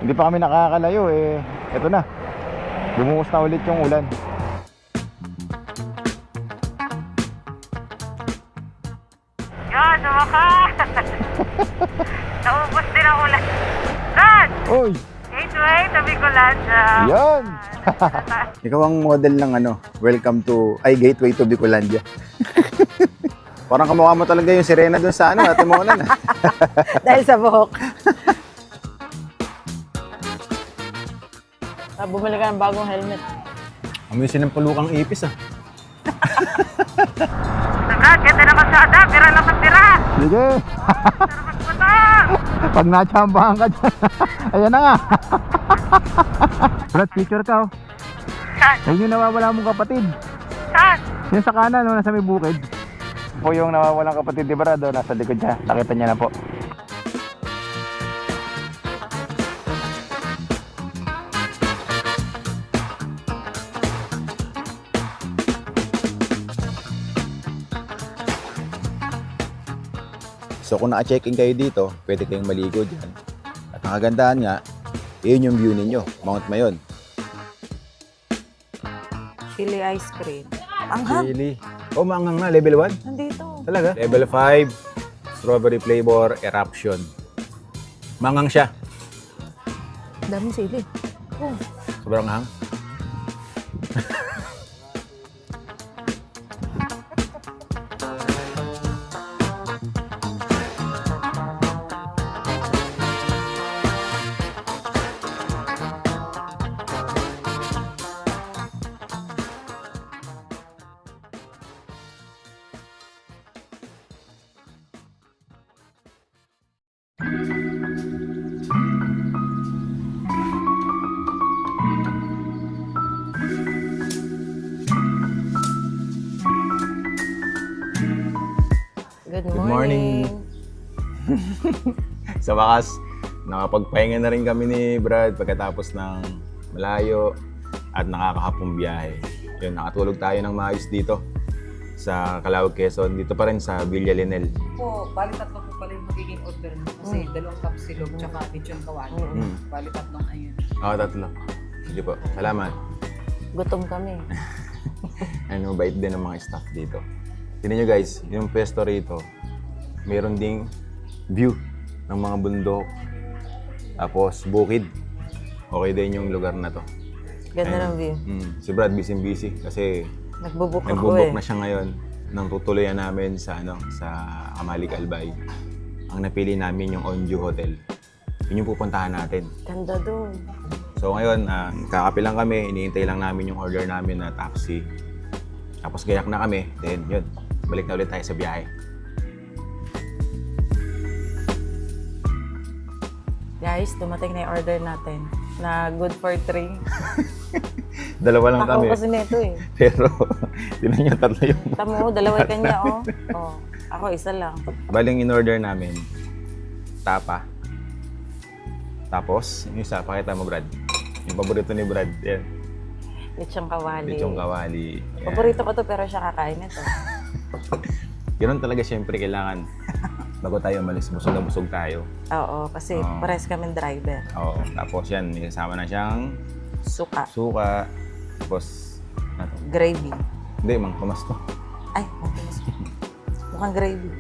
Hindi pa kami nakakalayo eh. Ito na. Bumuhos na ulit yung ulan. Yan, wakas! Naubos din ang ulan. Dad! Oy! Gateway, tabi ko lang siya. Yan! Ikaw ang model ng ano, welcome to, ay gateway to Bicolandia. Parang kamukha mo talaga yung sirena dun sa ano, Ate Mona na. Dahil sa buhok. Bumili ka ng bagong helmet. Amoy sinampalukang ipis ah. Dad, ganda na kasada. Pira lang sa pira. Sige! Magpunta! Pag natsambahan ka dyan. Ayan na nga. Brad, picture ka oh. Saan? Ayun yung nawawala mong kapatid. Saan? Yung sa kanan, no, nasa may bukid. Po yung nawawalang kapatid ni Brad, oh, nasa likod siya. Nakita niya na po. So kung naka-check-in kayo dito, pwede kayong maligo dyan. At ang kagandahan nga, yun yung view ninyo, Mount Mayon. Chili ice cream. Anghang. Really? Oh, maangang na, level 1? Nandito. Talaga? Level 5, strawberry flavor, eruption. Mangang siya. Daming sili. Oh. Sobrang hang. Good Good morning. Sa wakas, nakapagpahinga na rin kami ni Brad pagkatapos ng malayo at nakakahapong biyahe. Yun, nakatulog tayo ng maayos dito sa Calao, Quezon. Dito pa rin sa Villa Linel. Po, bali tatlo po pala yung magiging order mo. Kasi dalawang kapsilog tsaka lechon kawali. Bali tatlong ayun. Oo, tatlo. Sige po. Salamat. Gutom kami. Ano, bait din ng mga staff dito. Tignan nyo guys, yung pwesto rito, meron ding view ng mga bundok. Tapos bukid. Okay din yung lugar na to. Ganda ng view. Si Brad busy kasi Nagbubuk ako nagbo-book eh. na siya ngayon ng tutuluyan namin sa sa Amalik Albay. Ang napili namin yung Onju Hotel. Yun yung pupuntahan natin. Ganda doon. So ngayon, kakape lang kami, iniintay lang namin yung order namin na taxi. Tapos gayak na kami, then yun, balik na ulit tayo sa biyahe. Guys, dumating na yung order natin na good for 3. Dalawa lang Takaw kami. kasi nito eh. Pero, tinan nyo, tatlo yung... Tamo, dalawa yung kanya oh. Oh. Ako isa lang. Baling in-order namin, tapa. Tapos, yung isa, pakita mo Brad. Yung paborito ni Brad, yan. Lechong kawali. Lechong kawali. Yan. Paborito ko to pero siya kakain nito. Ganun talaga siyempre kailangan. Bago tayo umalis, busog na busog tayo. Oo, kasi Oo. pares kaming driver. Oo. Tapos yan, may kasama na siyang Suka. suka. Tapos, ano to? Gravy. Hindi, mang pamasto. Ay, matinis. Mukhang gravy.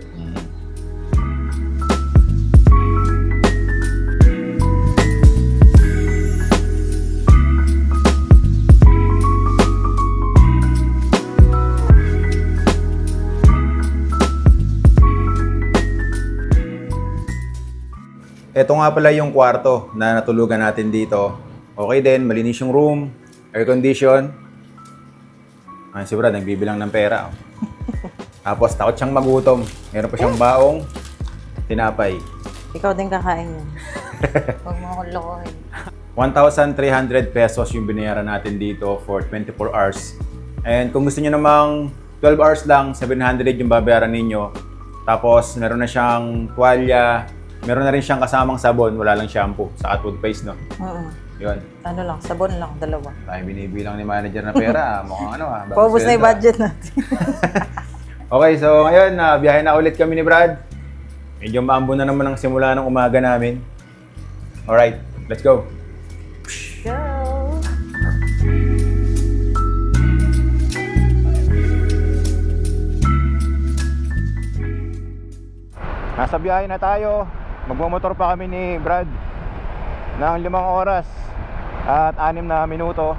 Ito nga pala yung kwarto na natulugan natin dito. Okay din, malinis yung room, air condition. Ay, si Brad, nagbibilang ng pera. Tapos, takot siyang magutom. Meron pa siyang baong tinapay. Ikaw din kakain yan. Huwag mo akong lokohin. 1,300 pesos yung binayaran natin dito for 24 hours. And kung gusto niyo namang 12 hours lang, 700 yung babayaran ninyo. Tapos, meron na siyang tuwalya. Meron na rin siyang kasamang sabon, wala lang shampoo, saka toothpaste, no? Yun. Ano lang, sabon lang, dalawa. Tayo binibilang ni manager na pera, mukhang ano ah. Paubos na yung budget natin. Okay, so ngayon, biyahe na ulit kami ni Brad. Medyo maambo na naman ang simula ng umaga namin. Alright. Let's go! Go! Nasa biyahe na tayo. Magmumotor pa kami ni Brad ng 5 oras at 6 na minuto.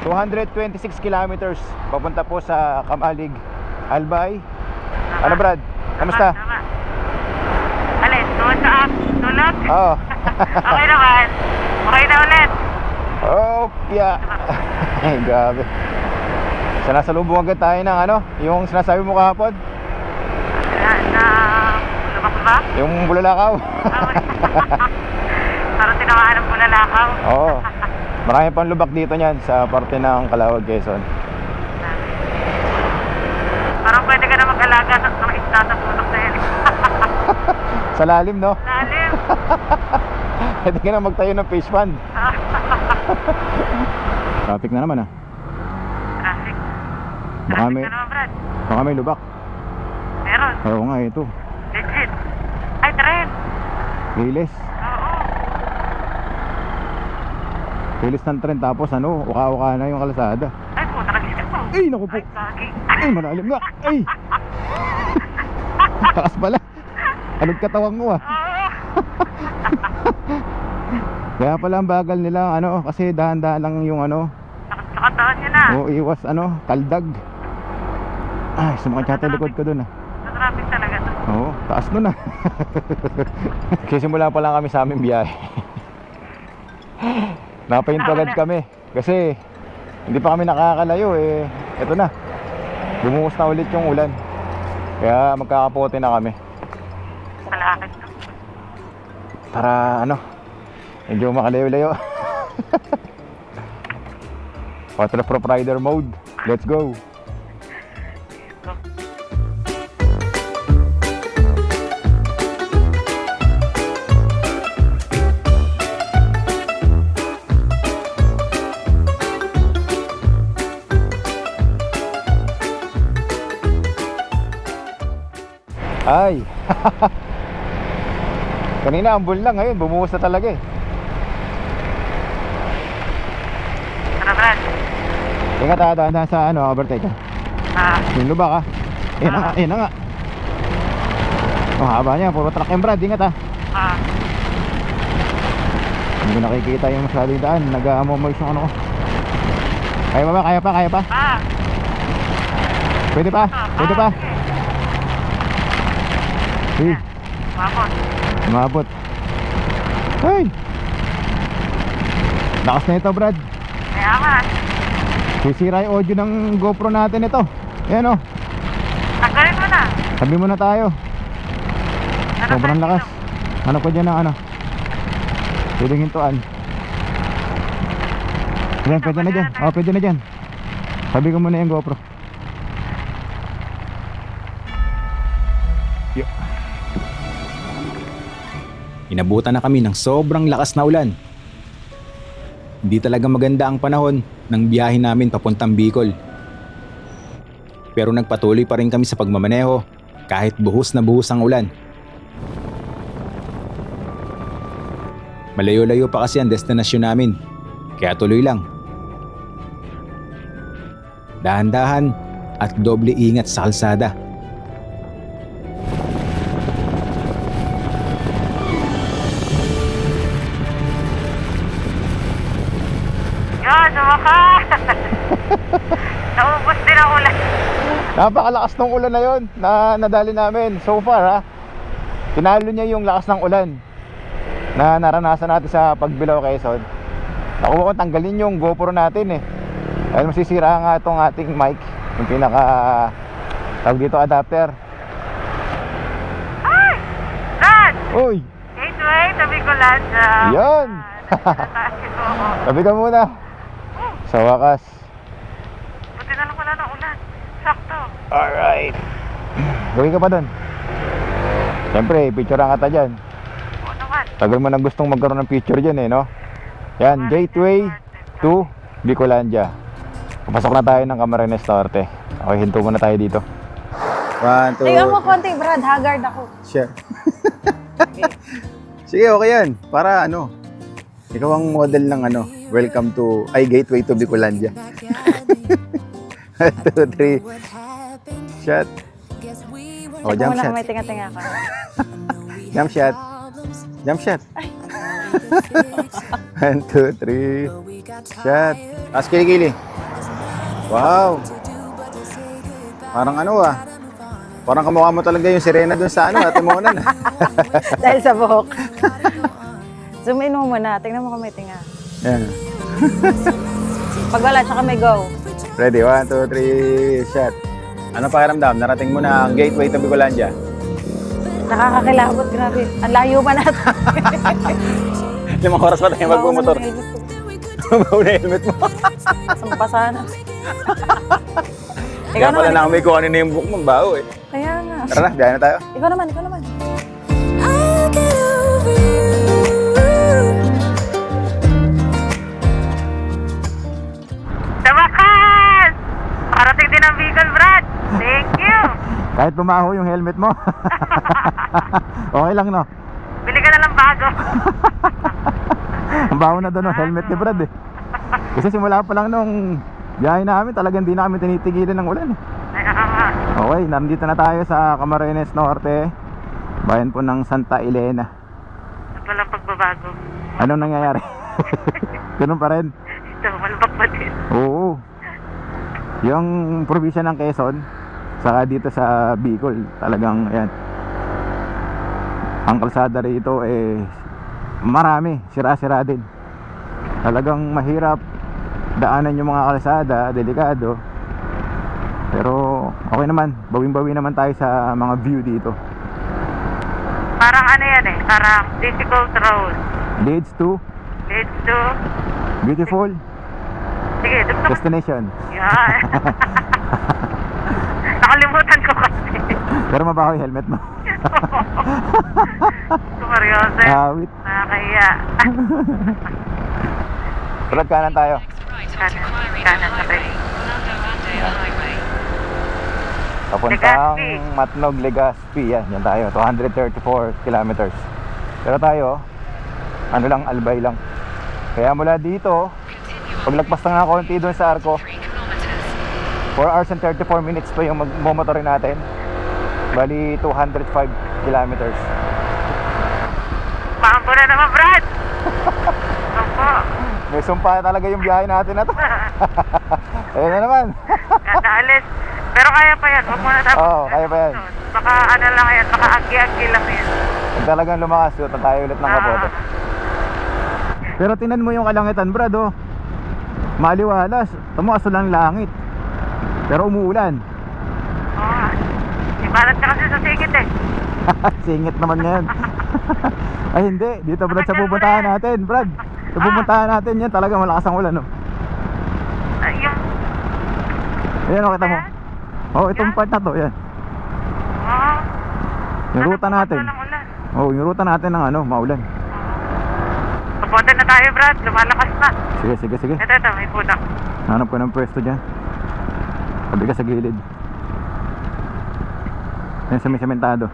226 kilometers papunta po sa Kamalig, Albay. Ano Brad? Kamusta? Tama. Alin, doon sa app, tulog? Oo. Okay naman. Okay na ulit. Oh, yeah. Ay, grabe. So, nasa lubong agad tayo ng ano, yung sinasabi mo kahapon? Lubak ba? Yung bulalakaw. Parang tinamaan ng bulalakaw. Oo. Marami pang lubak dito niyan sa parte ng Calauag, Quezon. Parang pwede ka na mag-alaga ng mga isda sa putok sa helik. Sa lalim, no? Lalim. Pwede ka na magtayo ng fish pond. Traffic na naman, ah. Traffic. Baka Traffic may, na naman, Brad. baka may lubak. Meron. Oo nga, ito. Legit. Ay, tren. Hilis. Oo. Hilis ng tren, tapos ano, uka-uka na yung kalsada. Ay, puta ka dito po. Ay, naku po. Ay, kaki. Ay, malalim nga. Ay. Takas pala. Anong katawang mo, ah. Oo. Kaya pala ang bagal nila, ano, kasi dahan-dahan lang yung ano, Nakataon nyo na. o iwas, ano, kaldag. Ay, sumakit yata likod ko dun, ah. Sa traffic talaga to. Oo, taas nun, ah. Sisimula pa lang kami sa aming biyahe. Napahinto agad kami kasi hindi pa kami nakakalayo, eh. Eto na, bumuhos na ulit yung ulan. Kaya magkakapote na kami Malakit to. para ano, medyo makalayo-layo. Water Prop Rider mode. Let's go. Ay. Kanina ambul lang, ngayon bumuhos na talaga, eh. Tara, Brad. Ingat, dahan-dahan sa ano, overtake, ah. Yung lubak, ah. Yan na nga, yan na nga. Oh, haba niya, puro truck and Brad, ingat, ah. Hindi nakikita yung masyadong daan, nag-amomoys yung ano ko. Kaya pa ba? Kaya pa? Kaya pa? Pwede pa? Pwede pa? Hey, Mapot. umabot. Hey! Lakas na ito, Brad. Kaya nga. Sisira yung audio ng GoPro natin ito. Yan, oh. Tanggalin mo na. Sabi mo na tayo. Ano Sobrang tayo lakas. Ano ko dyan ng ano? Pwedeng hintuan. Yan, pwede na dyan. Oh, pwede na dyan. Sabi ko muna yung GoPro. Inabutan na kami ng sobrang lakas na ulan. Hindi talaga maganda ang panahon ng biyahe namin papuntang Bicol. Pero nagpatuloy pa rin kami sa pagmamaneho kahit buhos na buhos ang ulan. Malayo-layo pa kasi ang destinasyon namin, kaya tuloy lang. Dahan-dahan at doble ingat sa kalsada. Yan, sumakas. Naubos din ang ulan. Napakalakas ng ulan na yon na nadali namin so far, ha. Tinalo niya yung lakas ng ulan na naranasan natin sa Pagbilao, Quezon. Nakuha ko tanggalin yung GoPro natin, eh. Dahil masisira nga itong ating mic, yung pinaka tawag dito, adapter. Ay! Brad! Uy! Gateway, tabi ko lang siya. Yan! Tabi ka muna. Sa wakas. Buti na lang wala ng ulan. Sakto. Alright. Gawin ka pa dun. Siyempre, picture ang ata dyan. Oo naman. Tagal mo nang gustong magkaroon ng picture dyan, eh, no? Yan, gateway to Bicolandia. Papasok na tayo ng Camarines Norte. Okay, hinto muna tayo dito. 1, 2... Tingnan mo konti, Brad. Haggard ako. Sure. Sige, okay yan. Para ano, Ikaw ang model ng ano, welcome to, gateway to Bicolandia. 1, 2, 3. Shot. Oh, Check jump muna shot. kung may tinga-tinga ka. Jump shot. Jump shot. 1, 2, 3. Shot. Taas kilikili. Wow. Parang ano Parang kamukha mo talaga yung sirena dun sa ano, Ate Mona na. Dahil sa buhok. Zoom in mo muna. Tingnan mo kung may tinga. Yan. Pag wala, tsaka may go. Ready? 1, 2, 3. Shot. Ano pakiramdam? Narating mo na ang gateway to Bicolandia. Nakakakilabot, grabe. Ang layo pa natin. 5 oras pa tayo magbumotor. Bawa na helmet mo. Sumpa sana. Kaya pala namin kung ano na yung buhok mo, baho eh. Kaya nga. Tara na, biyahe na tayo. Ikaw naman, ikaw naman. Sa wakas! Parating din ang Bicol, Brad. Thank you. Kahit bumaho yung helmet mo. Okay lang, no? Bili ka na lang bago. Ang baho na doon ng helmet ni Brad eh. Kasi simula pa lang nung biyahe namin, talagang di namin tinitigilan ng ulan eh. Ay, nga. Okay, nandito na tayo sa Camarines Norte, bayan po ng Santa Elena. Ito palang pagbabago. Anong nangyayari? Ganun pa rin. Ito, malabak pa din. Oo. Yung probinsya ng Quezon, saka dito sa Bicol, talagang yan. Ang kalsada rito eh marami, sira-sira din. Talagang mahirap daanan yung mga kalsada, delikado. Pero okay naman, bawing-bawi naman tayo sa mga view dito. Parang ano yan eh, parang difficult road. Leads to Leads to... beautiful Sige, gusto ko. destination. Yan. Nakalimutan ko kasi. Pero mabaho yung helmet mo. Kumaryoso. Awit. Nakakahiya. Tulad kanan tayo. Kanan sa kayo. Papuntang Legazpi. Matnog, Legazpi. Yan tayo. 234 kilometers. Pero tayo, ano lang, Albay lang. Kaya mula dito, paglagpas na nga konti doon sa Arco, 4 hours and 34 minutes pa yung magmomotorin natin. Bali, 205 kilometers. Maambo na naman, Brad. Opo. May sumpa talaga yung biyahe natin na to. Ayun na naman. Kada alis. Pero kaya pa yan. Huwag mo na tapos. Oo, kaya pa yan. Baka ano lang yan. Baka agi-agi lang yan. Pag talagang lumakas, tuta tayo ulit ng kapote. Pero tinan mo yung kalangitan, Brad, oh. Maliwalas. Tamo, aso lang langit. Pero umuulan. Oo. Ibalat ka kasi sa sigit eh. Singit naman ngayon. Ay hindi, dito Brad sa pupuntahan natin, Brad. Sa pupuntahan natin yan, talaga malakas ang ulan, no? Yung... Ayan, oh, kita mo. Oh, itong part na to, yan. Oo. Yung ruta natin. Oh, yung ruta natin ng ano, maulan. Papunta na tayo, Brad. Lumalakas na. Sige. Ito, may punak. Hanap ko ng pwesto dyan. Sabi ka sa gilid. Yan sa may sementado.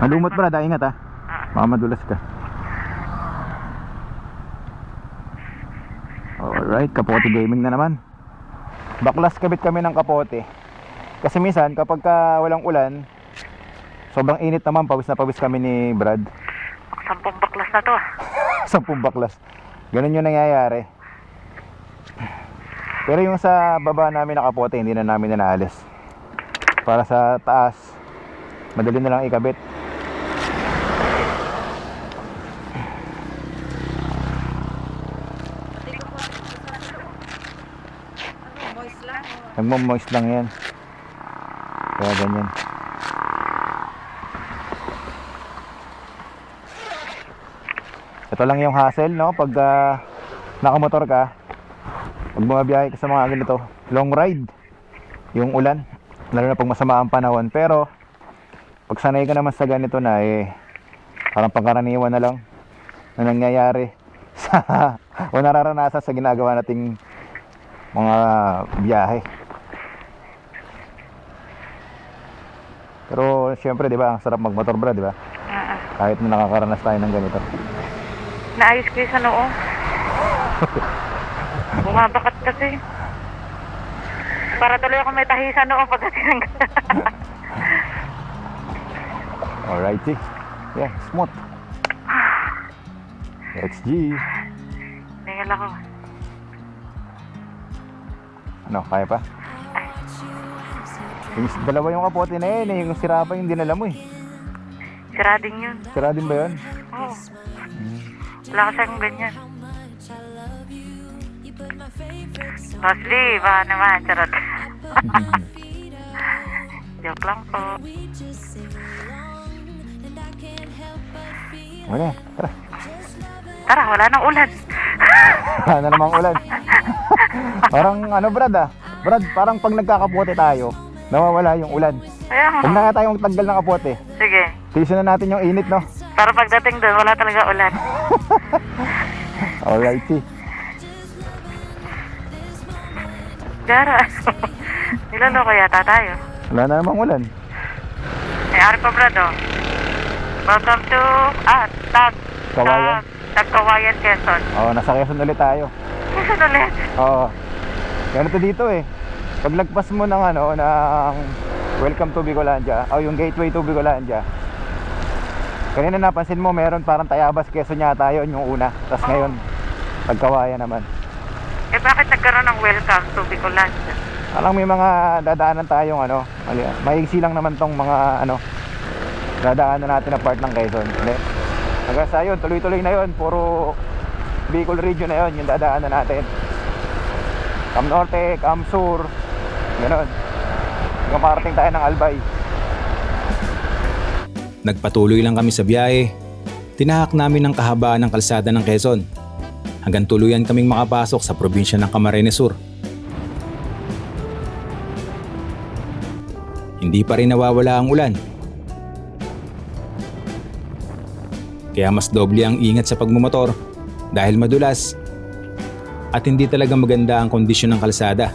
Malumot, Brad, ingat ha. Baka madulas ka. Alright, kapote gaming na naman. Baklas kabit kami ng kapote. Kasi minsan kapag walang ulan, sobrang init naman, pawis na pawis kami ni Brad. 10 baklas na to. 10 baklas. Ganun yung nangyayari. Pero yung sa baba namin na kapote, hindi na namin inaalis. Para sa taas, madali na lang ikabit. Nagmo-moist lang yan. Kaya ganyan. Ito lang yung hassle, no? Pag nakamotor ka, pag bumabiyahe ka sa mga ganito, long ride, yung ulan, lalo na pag masama ang panahon. Pero pag sanay ka naman sa ganito na, parang pangkaraniwan na lang na nangyayari sa o nararanasan sa ginagawa nating mga biyahe. Pero syempre, di ba, ang sarap magmotor, bro, di ba? Kahit na nakakaranas tayo ng ganito. Naayos ko yung sa noo. Bumabakat kasi. Para tuloy ako may tahi sa noo pagdating ng Alrighty. Yeah, smooth. XG. Tingnan ako. Ano, kaya pa? Yung dalawa yung kapote na yun eh. Yung sira pa yung dinala mo eh. Sirading yun. Sira din ba yun? Oo. Wala kasi akong ganyan. Rosly, baka naman, charot. Joke lang po. Wala, tara. Tara, wala nang ulan. Wala na namang ulan. Parang ano Brad ah. Brad, parang pag nagkakapote tayo, nawawala yung ulan. Kaya nga. Huwag na nga tayong tanggal ng kapote. Sige. Tiisin na natin yung init, no? Para pagdating doon, wala talaga ulan. Alrighty. Gara. Niloloko yata tayo. Wala na namang ulan. Ari pa, Brad, oh. Welcome to, Kawayan? Kawayan, Quezon. Oo, nasa Quezon ulit tayo. Quezon ulit. Oo. Ganito dito eh. Paglagpas mo ng ano, ng Welcome to Bicolandia, o yung Gateway to Bicolandia. Kanina napansin mo, meron parang Tayabas, Quezon yata yun yung una. Tapos ngayon, Pagkawayan naman. Eh bakit nagkaroon ng welcome to Bicolan? Alang may mga dadaanan tayong ano, maigsi lang naman tong mga ano, dadaanan natin na part ng Quezon. Hanggang sa yun, tuloy-tuloy na yun, puro Bicol region na yun yung dadaanan natin. Cam Norte, Cam Sur, gano'n. Hanggang makarating tayo ng Albay. Nagpatuloy lang kami sa biyahe. Tinahak namin ang kahabaan ng kalsada ng Quezon hanggang tuluyan kaming makapasok sa probinsya ng Camarines Sur. Hindi pa rin nawawala ang ulan. Kaya mas doble ang ingat sa pagmumotor dahil madulas at hindi talaga maganda ang kondisyon ng kalsada.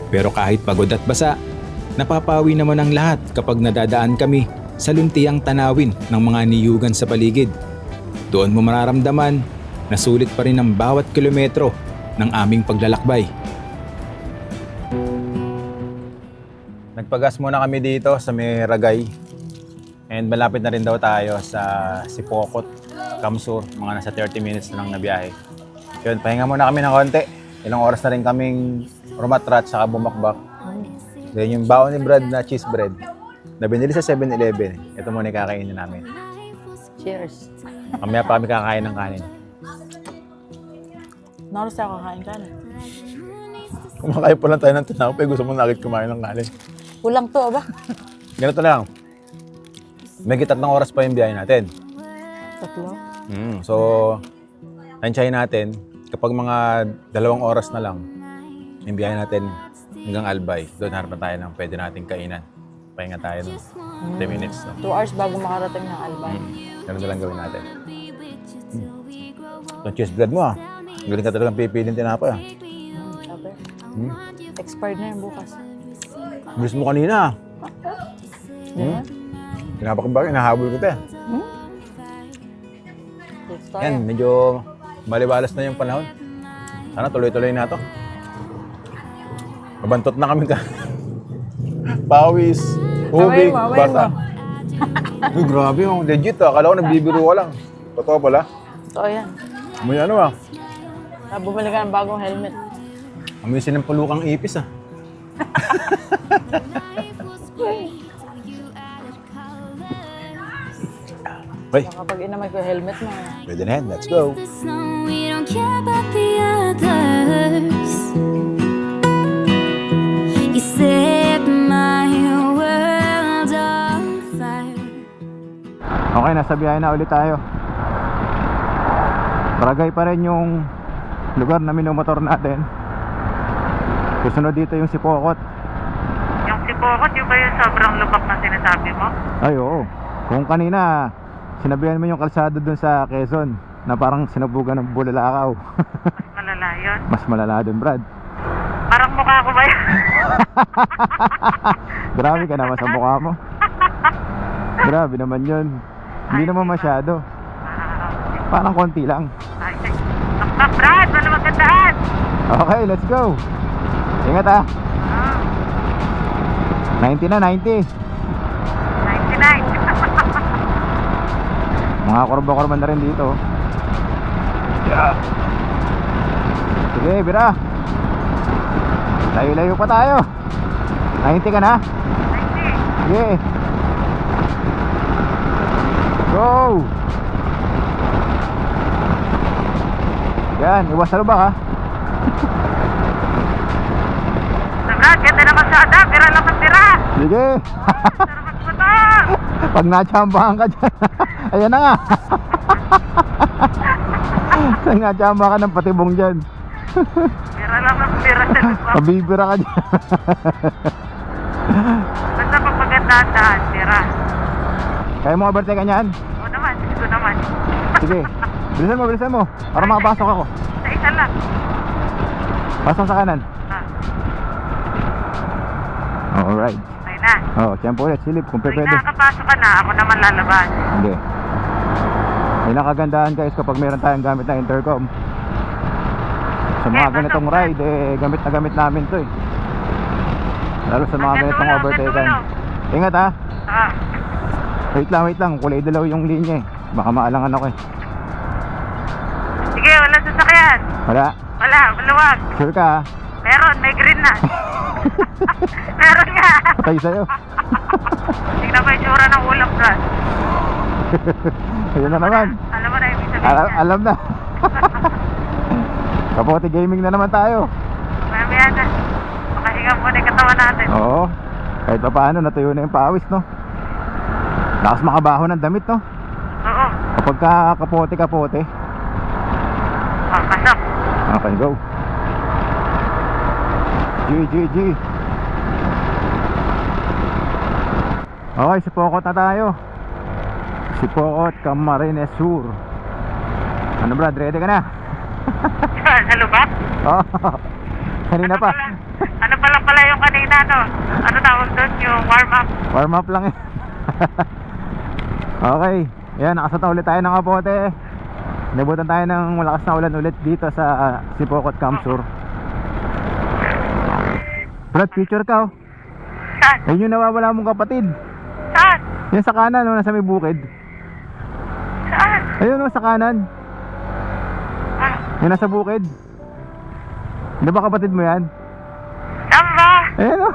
Pero kahit pagod at basa, napapawi naman ang lahat kapag nadadaan kami sa luntiang tanawin ng mga niyugan sa paligid. Doon mo mararamdaman na sulit pa rin ang bawat kilometro ng aming paglalakbay. Nagpagas muna kami dito sa may Ragay. And malapit na rin daw tayo sa Sipokot, Camsur. Mga nasa 30 minutes na lang na biyahe. Yun, pahinga muna kami ng konti. Ilang oras na rin kaming rumatrat saka bumakbak. Then yung baon ni Brad na cheese bread na binili sa 7-Eleven. Ito muna yung kakainin namin. Cheers. Mamaya pa kami kakain ng kanin. Naros ako kakain ka na. Kumakain pa lang tayo ng tinapay. Gusto mo na agad kumain ng kanin. Kulang to, ba? Ganito lang. May 3 oras pa yung biyahe natin. 3? So, tansyahin natin. Kapag mga 2 oras na lang, yung biyahe natin hanggang Albay, doon harapan tayo ng pwede nating kainan. Pahinga tayo doon. 10 minutes. No? 2 hours bago makarating ng Albay. Ganun na lang gawin natin. Itong cheese bread mo galing ka talagang pipilin tinapay Sabi. Expired na yun bukas. Bilis mo kanina Diba? Pinapakabagay, nahabol ko ito Let's start. Yan, medyo malibalas na yung panahon. Sana tuloy-tuloy na ito. Mabantot na kami ka. Pawis, tubig, basa. Uy, grabe yung legit Akala ko nagbibiro ka lang. Totoo pala. Totoo yan. May ano Bumili ka ng bagong helmet. Amoy sinampalukang ipis Okay, Kapag inamay ko yung helmet mo. pwede na yan. Let's go. We don't care about the others. You set my world on fire. Okay, nasa biyahe na ulit tayo. Barangay pa rin yung lugar na minumotor natin. Susunod dito yung Sipokot. Yung Sipokot, yung ba yung sobrang lubak na sinasabi mo? Ay, oo. Kung kanina, sinabihan mo yung kalsada dun sa Quezon na parang sinabugan ng bulalakaw. Malala yun. Mas malala dun, Brad. Parang mukha ko ba yan? Grabe ka naman sa mukha mo. Grabe naman yun. Hindi naman masyado. Parang konti lang. Ay, Knock, Brad, wala magandaan. Okay, let's go. Ingat ah. 90 na, 90. 99. Mga kurba-kurba na rin dito. Yeah. Sige, bira. Layo-layo pa tayo. 90 ka na? 90. Sige. Go! Yan, iwas sa lubak ha. Brad, ganda naman sa ada. Bira lang ang bira. Sige. Sarap magmotor. Pag natsambahan ka dyan. Ayan na nga. Pag natsambahan ka ng patibong dyan. Bira lang ang bira sa lupa. Pabibira ka dyan. Basta pag magandaan daan, bira. Kaya mo overtake ka niyan? Oo naman, gusto naman. Sige. Bilisan mo. Para makapasok ako. Sa isa lang. Pasok sa kanan. Ah, Alright. ay na. Oh, siyempre ulit. Silip kung Pag pwede. nakakapasok ka na, ako naman lalabas. Hindi. May nakagandaan guys kapag meron tayong gamit na intercom. Sa mga Okay, ganitong pasok. ride, gamit na gamit namin to eh. Lalo sa mga Hanggang ganitong dulo, overtaken. hanggang dulo. Ingat ha. Ah, Wait lang. Kulay dilaw yung linya eh. Baka maalangan ako eh. sige, wala sasakyan. Wala. Wala, maluwag. Sure ka ha? Meron, may green na. Meron nga. Patay sa'yo. Tingnan mo yung tsura ng ulam, Brad. Ayun na naman. Alam mo na yung ibig sabihin niya. Alam na. Kapote gaming na naman tayo. Mamaya na. Makahinga muna yung katawan natin. Oo. Kahit pa paano natuyo na yung pawis no. Lakas makabaho ng damit no. Oo. Kapag kapote. Oh, pasok. Okay, go. G. Okay, Sipokot na tayo. Sipokot, Camarines Sur. Ano Brad, ready ka na? Sa lubak? Oh, kanina pa. Ano pa lang pala yung kanina, no? Ano tawag doon? Yung warm up. Warm up lang eh. Okay, yan, nakasata ulit tayo ng kapote. Nabutan tayo ng malakas na ulan ulit dito sa Sipokot, Camsur. Brad, picture ka oh. Saan? Ayun yung nawawala mong kapatid. Saan? Yan sa kanan, no, nasa may bukid. Saan? Ayun no, sa kanan. Ah, Yung nasa bukid. Di ba kapatid mo yan? saan ba? Ayun oh.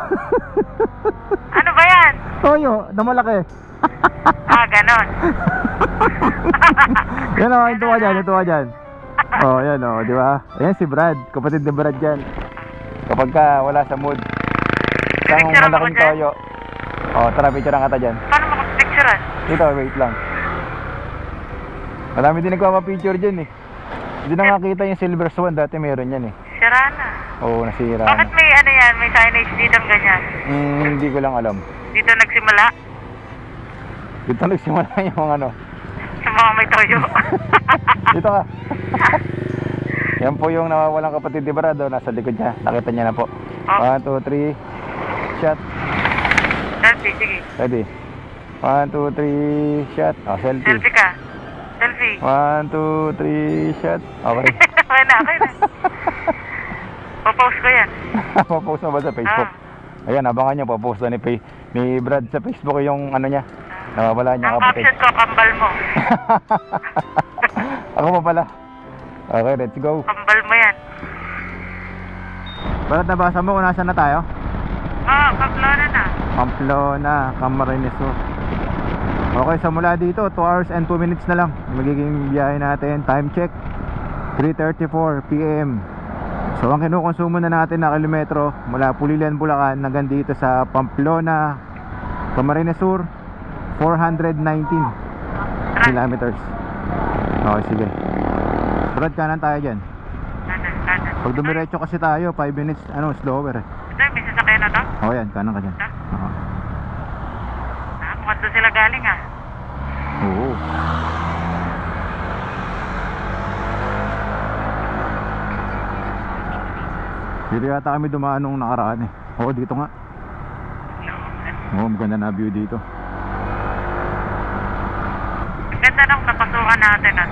Ano ba yan? Toyo, na malaki. Ah, ganon. Yan o, ito ka dyan. Oh, yan o, di ba? Ayan si Brad, kapatid ni Brad dyan. Kapag ka wala sa mood. Isang Picture ako malaking dyan? toyo. Oh, tara, picture ang kata dyan. Paano makapicturean? Dito, wait lang. Marami din nagpapapicture dyan eh. Hindi na makita yung Silver Swan, dati meron yan eh. Sira na. Oo, nasira Bakit na. may ano yan? May signage dito ng ganyan? Hindi ko lang alam. Dito nagsimula? Dito nagsimula yung ano. Sa mga may toyo. Dito ka. Yan po yung nawawalang kapatid ni Brad, oh, nasa likod niya. Nakita niya na po. Oh. 1, 2, 3. Shot. Selfie, sige. Ready? 1, 2, 3. Shot. Oh, selfie. Selfie ka. Selfie. 1, 2, 3. Shot. Okay. Okay na. Papost ko yan. Papost mo ba sa Facebook? Ayan, abangan nyo. Papost na ni Brad sa Facebook yung ano niya. Nawawala niya Ang kapatid. caption ko, kambal mo. Ako pa pala. Okay, let's go. Kambal mo yan. Brad, nabasa mo kung nasan na tayo? Oo, Pamplona na. Pamplona, Camarines Sur. Okay, so mula dito 2 hours and 2 minutes na lang magiging biyahe natin. Time check 3:34 PM. So ang kinukonsumo na natin na kilometro mula Pulilan, Bulacan hanggang dito sa Pamplona, Camarines Sur, 419 kilometers. Okay, sige. Brad, kanan tayo dyan. Kanan. Pag dumiretso kasi tayo 5 minutes slower eh. Ito, may sasakyan na to? Oh yan, kanan ka dyan. Oo. Mukhang doon sila galing ah. Oo. Dito yata kami dumaan nung nakaraan eh. Oo, dito nga. Oo, maganda na view dito. Ganda nung napasukan natin at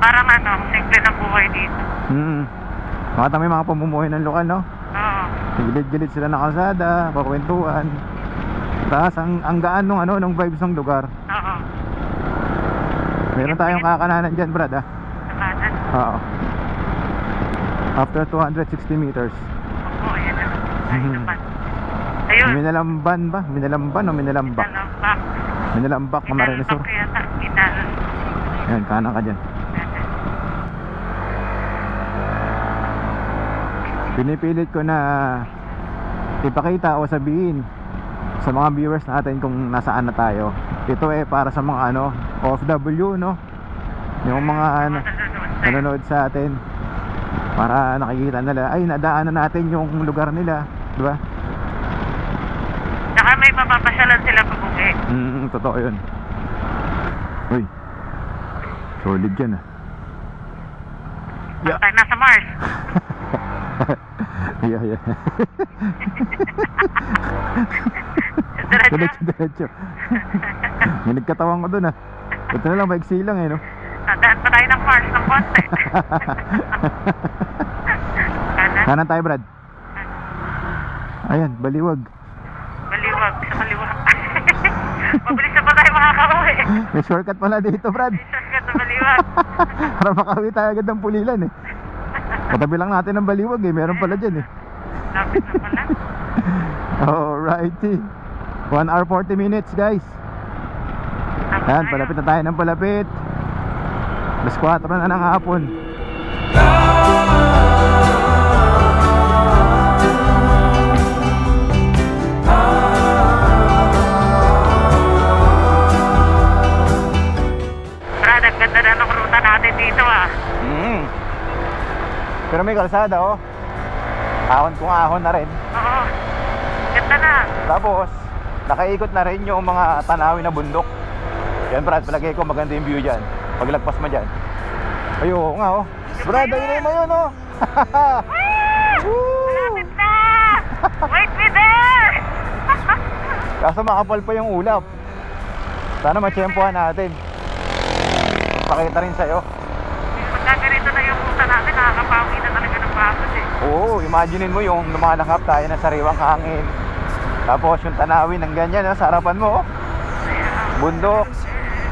parang ano, simple ng buhay dito. Makita may mga pamumuhay ng lokal, no? Oo. Gilid-gilid sila ng kalsada, pakwentuhan. Tapos ang gaan nung ano, nung vibes ng lugar. Oo. Meron tayong kakananan dyan, Brad, ah. Nakanan. Oo. After 260 meters. Oo, yan na. Ay naman. Ayun. Minalamban ba? Minalamban o Minalambak? Inalambak. Minalambak, Camarines Sur. Inalambak yata. Inal. Yan, kanan ka dyan. Pinipilit ko na ipakita o sabihin sa mga viewers natin kung nasaan na tayo. Ito eh para sa mga ano, OFW, no? Yung mga ano, nanonood sa atin para nakikita nila, ay nadaanan natin yung lugar nila, di ba? Saka may mapapasyalan sila pag-uwi. Totoo yun. Uy, solid yan ah. Tayo nasa Mars. Yeah. Diretso. Diretso. May nagkatawan ko dun ah. Ito na lang, maiksi lang eh, no? Nadaan pa tayo ng Mars ng konti. Kanan. Kanan tayo, Brad. Ayan, baliwag. Baliwag. Sa baliwag. Mabilis na pa tayo makakauwi. May shortcut pala dito, Brad. Shortcut sa baliwag. Para makauwi tayo agad ng Pulilan eh. Katabi lang natin ng baliwag eh. Meron pala dyan eh. Lapit na pala. Alrighty. 1 hour 40 minutes, guys. Ayan, palapit na tayo ng palapit. Alas 4 na ng hapon. Brad, ang ganda na ng ruta natin dito ah. Pero may kalsada oh. Ahon kung ahon na rin. Oo. Ganda na. Tapos nakaikot na rin yung mga tanawin na bundok. Yan, Brad, palagay ko maganda yung view dyan. Paglagpas mo dyan. Ayun nga oh. Brad, ayun mo yun oh. Malapit na! Wait me there! Kaso makapal pa yung ulap. Sana matsyempohan natin. Pakita rin sa'yo. Pagka ganito na yung ruta natin, nakakapawi na talaga ng pagod eh. Oo, imaginein mo yung lumalakap tayo na sariwang hangin. Tapos yung tanawin ng ganyan sa harapan mo oh. Bundok.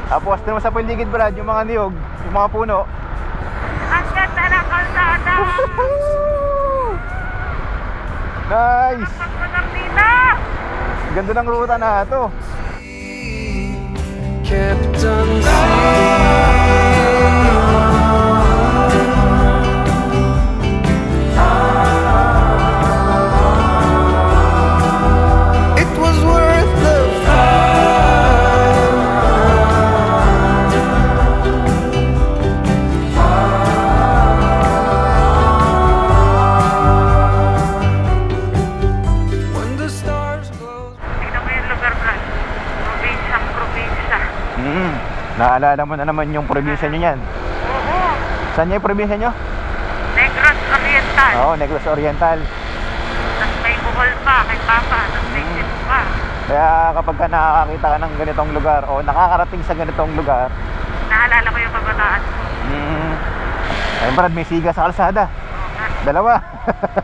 Tapos tingnan mo sa paligid, Brad, yung mga niyog, yung mga puno. Ang ganda ng kalsada! Nice! Pagpagang dito! Ganda ng ruta na ito. Kept on it was worth the when the stars glow. Tingnan mo yung lugar, Brad. Probinsyang probinsya. Naalala mo na naman yung probinsya nyo yan. Oo. Saan yung probinsya nyo? Negros Oriental. Oo, Negros Oriental. Tapos may Bohol pa, kay Papa. Tapos may Cebu pa. Kaya kapag ka nakakita ka ng ganitong lugar o nakakarating sa ganitong lugar, Naalala ko yung kabataan ko. ay, Brad, may siga sa kalsada. Oo nga. Dalawa.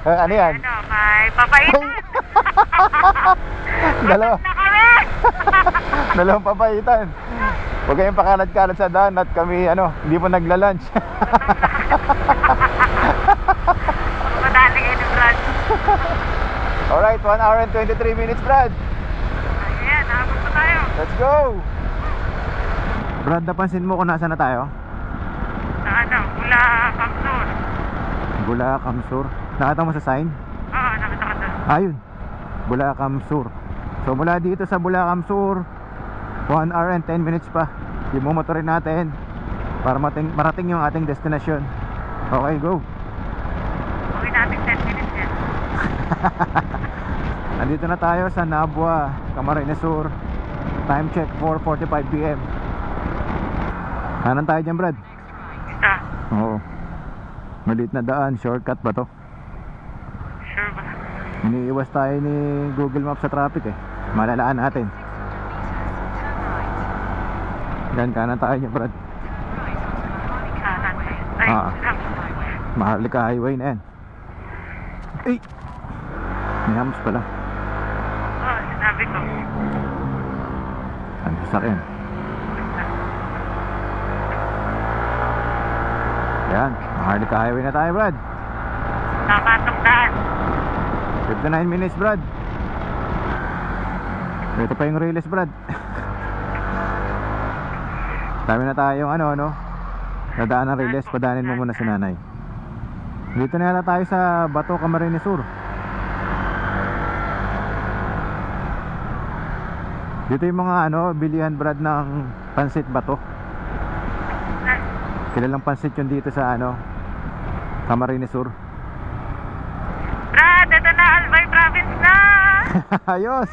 Ano yan? Ano, may papaitan. Dalawa. Na kami! Dalawang papaitan. Huwag kayong pakalat-kalat sa daan at kami hindi po nagla-lunch. Madali kayo ni Brad. Alright, 1 hour and 23 minutes, Brad. Ayan, nakapag pa tayo. Let's go! Brad, napansin mo kung nasaan na tayo? Sa ano, Bulacan Sur. Bulacan Sur. Nakita mo sa sign? Oo, nakita ka doon. Ayun, Bulacan Sur. So mula dito sa Bulacan Sur, 1 hour and 10 minutes pa yung mumotorin natin para marating yung ating destination. Okay, go. Uwi natin 10 minutes yan. Nandito na tayo sa Nabua, Camarines Sur. Time check 4:45 PM. Kanan tayo dyan, Brad. Isa. Oo. Maliit na daan, shortcut ba to? Iniiwas tayo ni Google Maps sa traffic eh. Malalaan natin. Yan, kanan tayo niya, Brad. Kanan. Ay, Ah. Maharlika highway na yan. Ay! May hams pala. oh, sinabi ko. Ang sasakyan. Yan, Maharlika highway na tayo, Brad. Tama itong daan. 59 minutes, Brad. Ito pa yung release, Brad. Dami na tayong ano. Nadaan ng release, padaanin mo muna si nanay. Dito na yata tayo sa Bato, Camarines Sur. Dito yung mga bilihan, Brad, ng pansit Bato. Kilalang pansit yun dito sa Camarines Sur. Brad, ito na, Albay Province na! Ayos!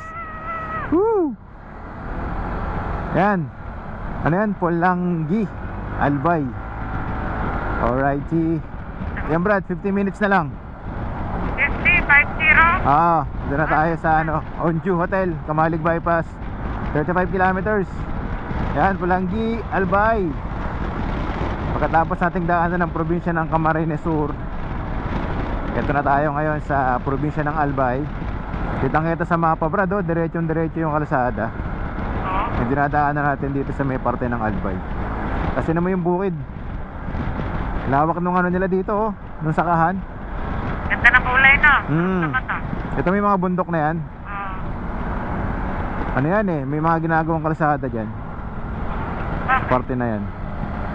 Woo! Yan. Ano yan? Polanggi Albay. Alrighty. Yan, Brad, 50 minutes na lang. 50. Doon na tayo sa Onju Hotel, Kamalig Bypass. 35 kilometers. Yan, Polanggi Albay. Pagkatapos nating daanan ng probinsya ng Camarines Sur, ito na tayo ngayon sa probinsya ng Albay. Kitang-kita sa mapa, Brad, diretsong-diretso yung kalsada. Yung dinadaanan natin dito sa may parte ng Albay. Kasi naman yung bukid. Lawak nung nila dito, nung sakahan. Ganda ng kulay, no? Hmm. Ano ba to? Ito may mga bundok na yan. Ano yan may mga ginagawang kalsada dyan. Parte na yan.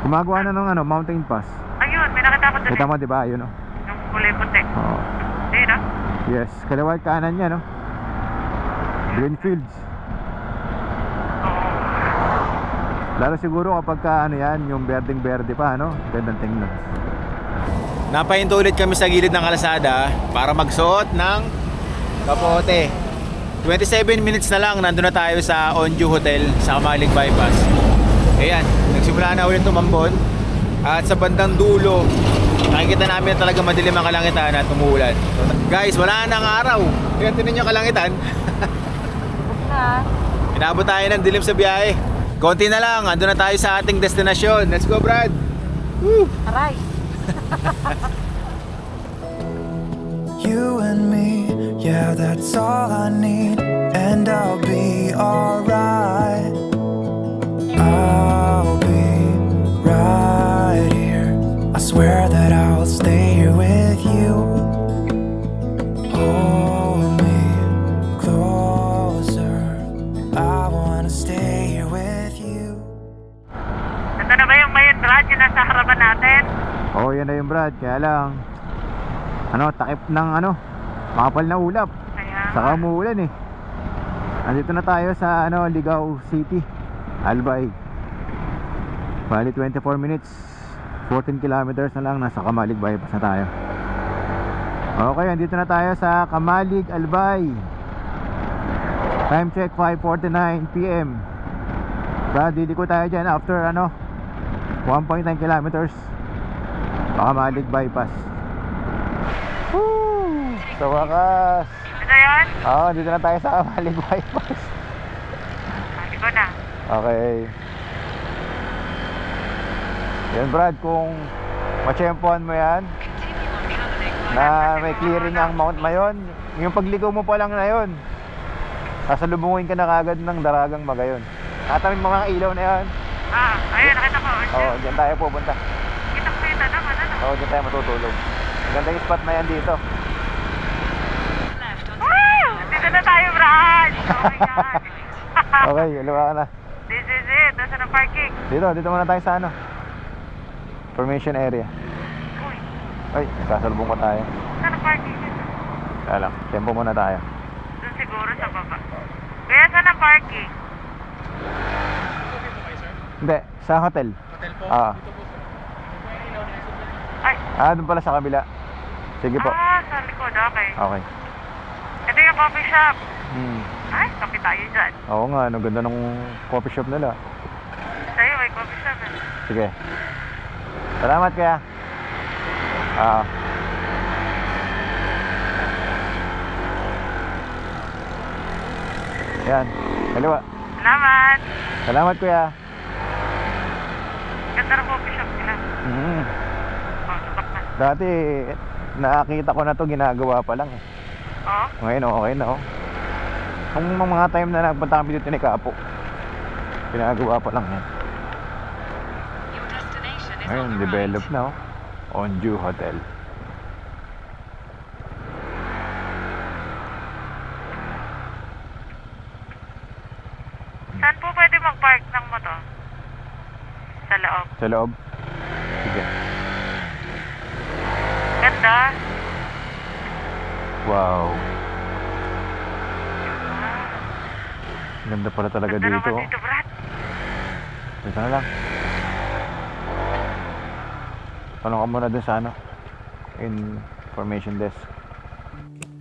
Gumagawa na ng mountain pass. Ayun, may nakita ko doon. Kita mo, diba? Ayun, Yung kulay puti. Oo. Hindi, no? Yes, kaliwa at kanan niya, Green fields. Lalo siguro kapag yan, yung berdeng-berde pa, gandang tingnan. Napahinto ulit kami sa gilid ng kalsada para magsuot ng kapote. 27 minutes na lang, nandun na tayo sa Onju Hotel sa Kamalig Bypass. Ayan, nagsimula na ulit tumambon. At sa bandang dulo, nakikita namin na talaga madilim ang kalangitan at umuulan. So, guys, wala nang araw. Tingnan tinan nyo kalangitan. Inabot tayo ng dilim sa biyahe. Konti na lang, andun na tayo sa ating destinasyon. Let's go, Brad! Woo! Aray! You and me, yeah, that's all I need. And I'll be alright. I'll be right here. I swear that I'll stay here with you. Hold me closer. I wanna stay here with you. Ito na ba yung mayon, Brad? Yung nasa harapan natin? Oo, yan na yung Brad. Kaya lang, takip ng makapal na ulap. Ayan. Saka umuulan Andito na tayo sa Ligao City, Albay. Bali 24 minutes, 14 kilometers na lang, nasa Kamalig Bypass na tayo. Okay, andito na tayo sa Kamalig, Albay. Time check 5:49 PM. Brad, ko tayo dyan after 1.9 kilometers Kamalig Bypass. Woo! Sa wakas. Ito yan? Dito na tayo sa Kamalig Bypass. Sabi ko na. Okay. Yan, Brad, kung matsyempohan mo yan na may clearing ang Mount Mayon, yung pagligaw mo pa lang na yun, sasalubungin ka na kagad ng Daragang Magayon. Nataming mga ilaw na yan. Ayun, nakita ko. Dyan tayo pupunta. Kita naman, Dyan tayo matutulog. Ganda yung spot na yan dito. Woo! Dito na tayo, Brad! Oh my God. Okay, luwa ka na. This is it. Nasa na parking. Dito muna tayo sa formation area. Uy, Ay, sasalubong ko tayo. saan na parking dito? Kaya lang, tempo muna tayo. Doon siguro sa baba. Kaya saan ang parking? Hindi, sa hotel. Hotel po? Ay, Doon pala sa kabila. Sige po. sa likod. Okay. Okay. Ito yung coffee shop. Hmm. Ay, kape tayo dyan. Oo nga, ganda ng coffee shop nila. Sa'yo, may coffee shop Sige. Salamat kaya. Yan. Kaliwa. Salamat. Salamat, kuya. Ganda ng coffee shop nila. Oh, subak na. Dati, nakakita ko na to ginagawa pa lang. Oh, Ngayon, okay na, oh. Kung mga time na nagpunta kami dito ni Kapo, ginagawa pa lang yan. Ngayon, develop na, oh. Onju Hotel. saan po pwede mag-park ng motor? Sa loob. Sa loob. Sige. Ganda. Wow. Ganda pala talaga Ganda dito, naman oh. dito, Brad. Dito na lang. Tanong ka muna dun sa ano, information desk.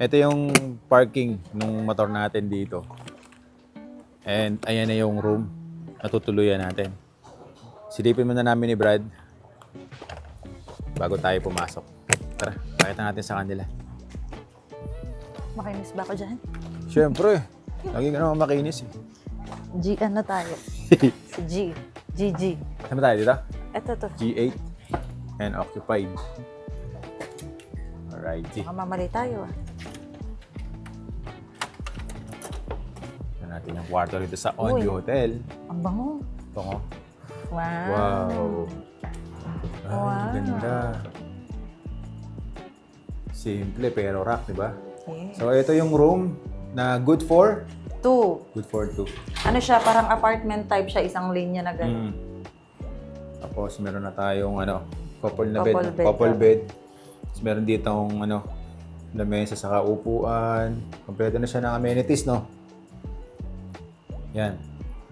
Ito yung parking ng motor natin dito. And ayan na yung room na tutuluyan natin. Silipin muna namin ni Brad bago tayo pumasok. Tara, pakita natin sa kanila. Makinis ba ako dyan? Siyempre, lagi ka naman makinis eh. G, ano tayo? Si G. GG. Saan ba tayo dito? Ito to. G8 and occupied. Alrighty. Baka mamali tayo ah. Ito natin yung kwarto dito sa Uy. Onju Hotel. Ang bango. Ito ko. Wow. Wow. Ay, Wow. ganda. Simple pero rock, di ba? Okay. So, ito yung room na good for? 2. Good for 2. Ano siya, parang apartment type siya, isang linya na gano'n. Tapos, meron na tayong couple na Couple bed. bed, Couple yeah. bed. Tapos, meron ditong lamesa sa upuan. Kompleto na siya ng amenities, no? Yan.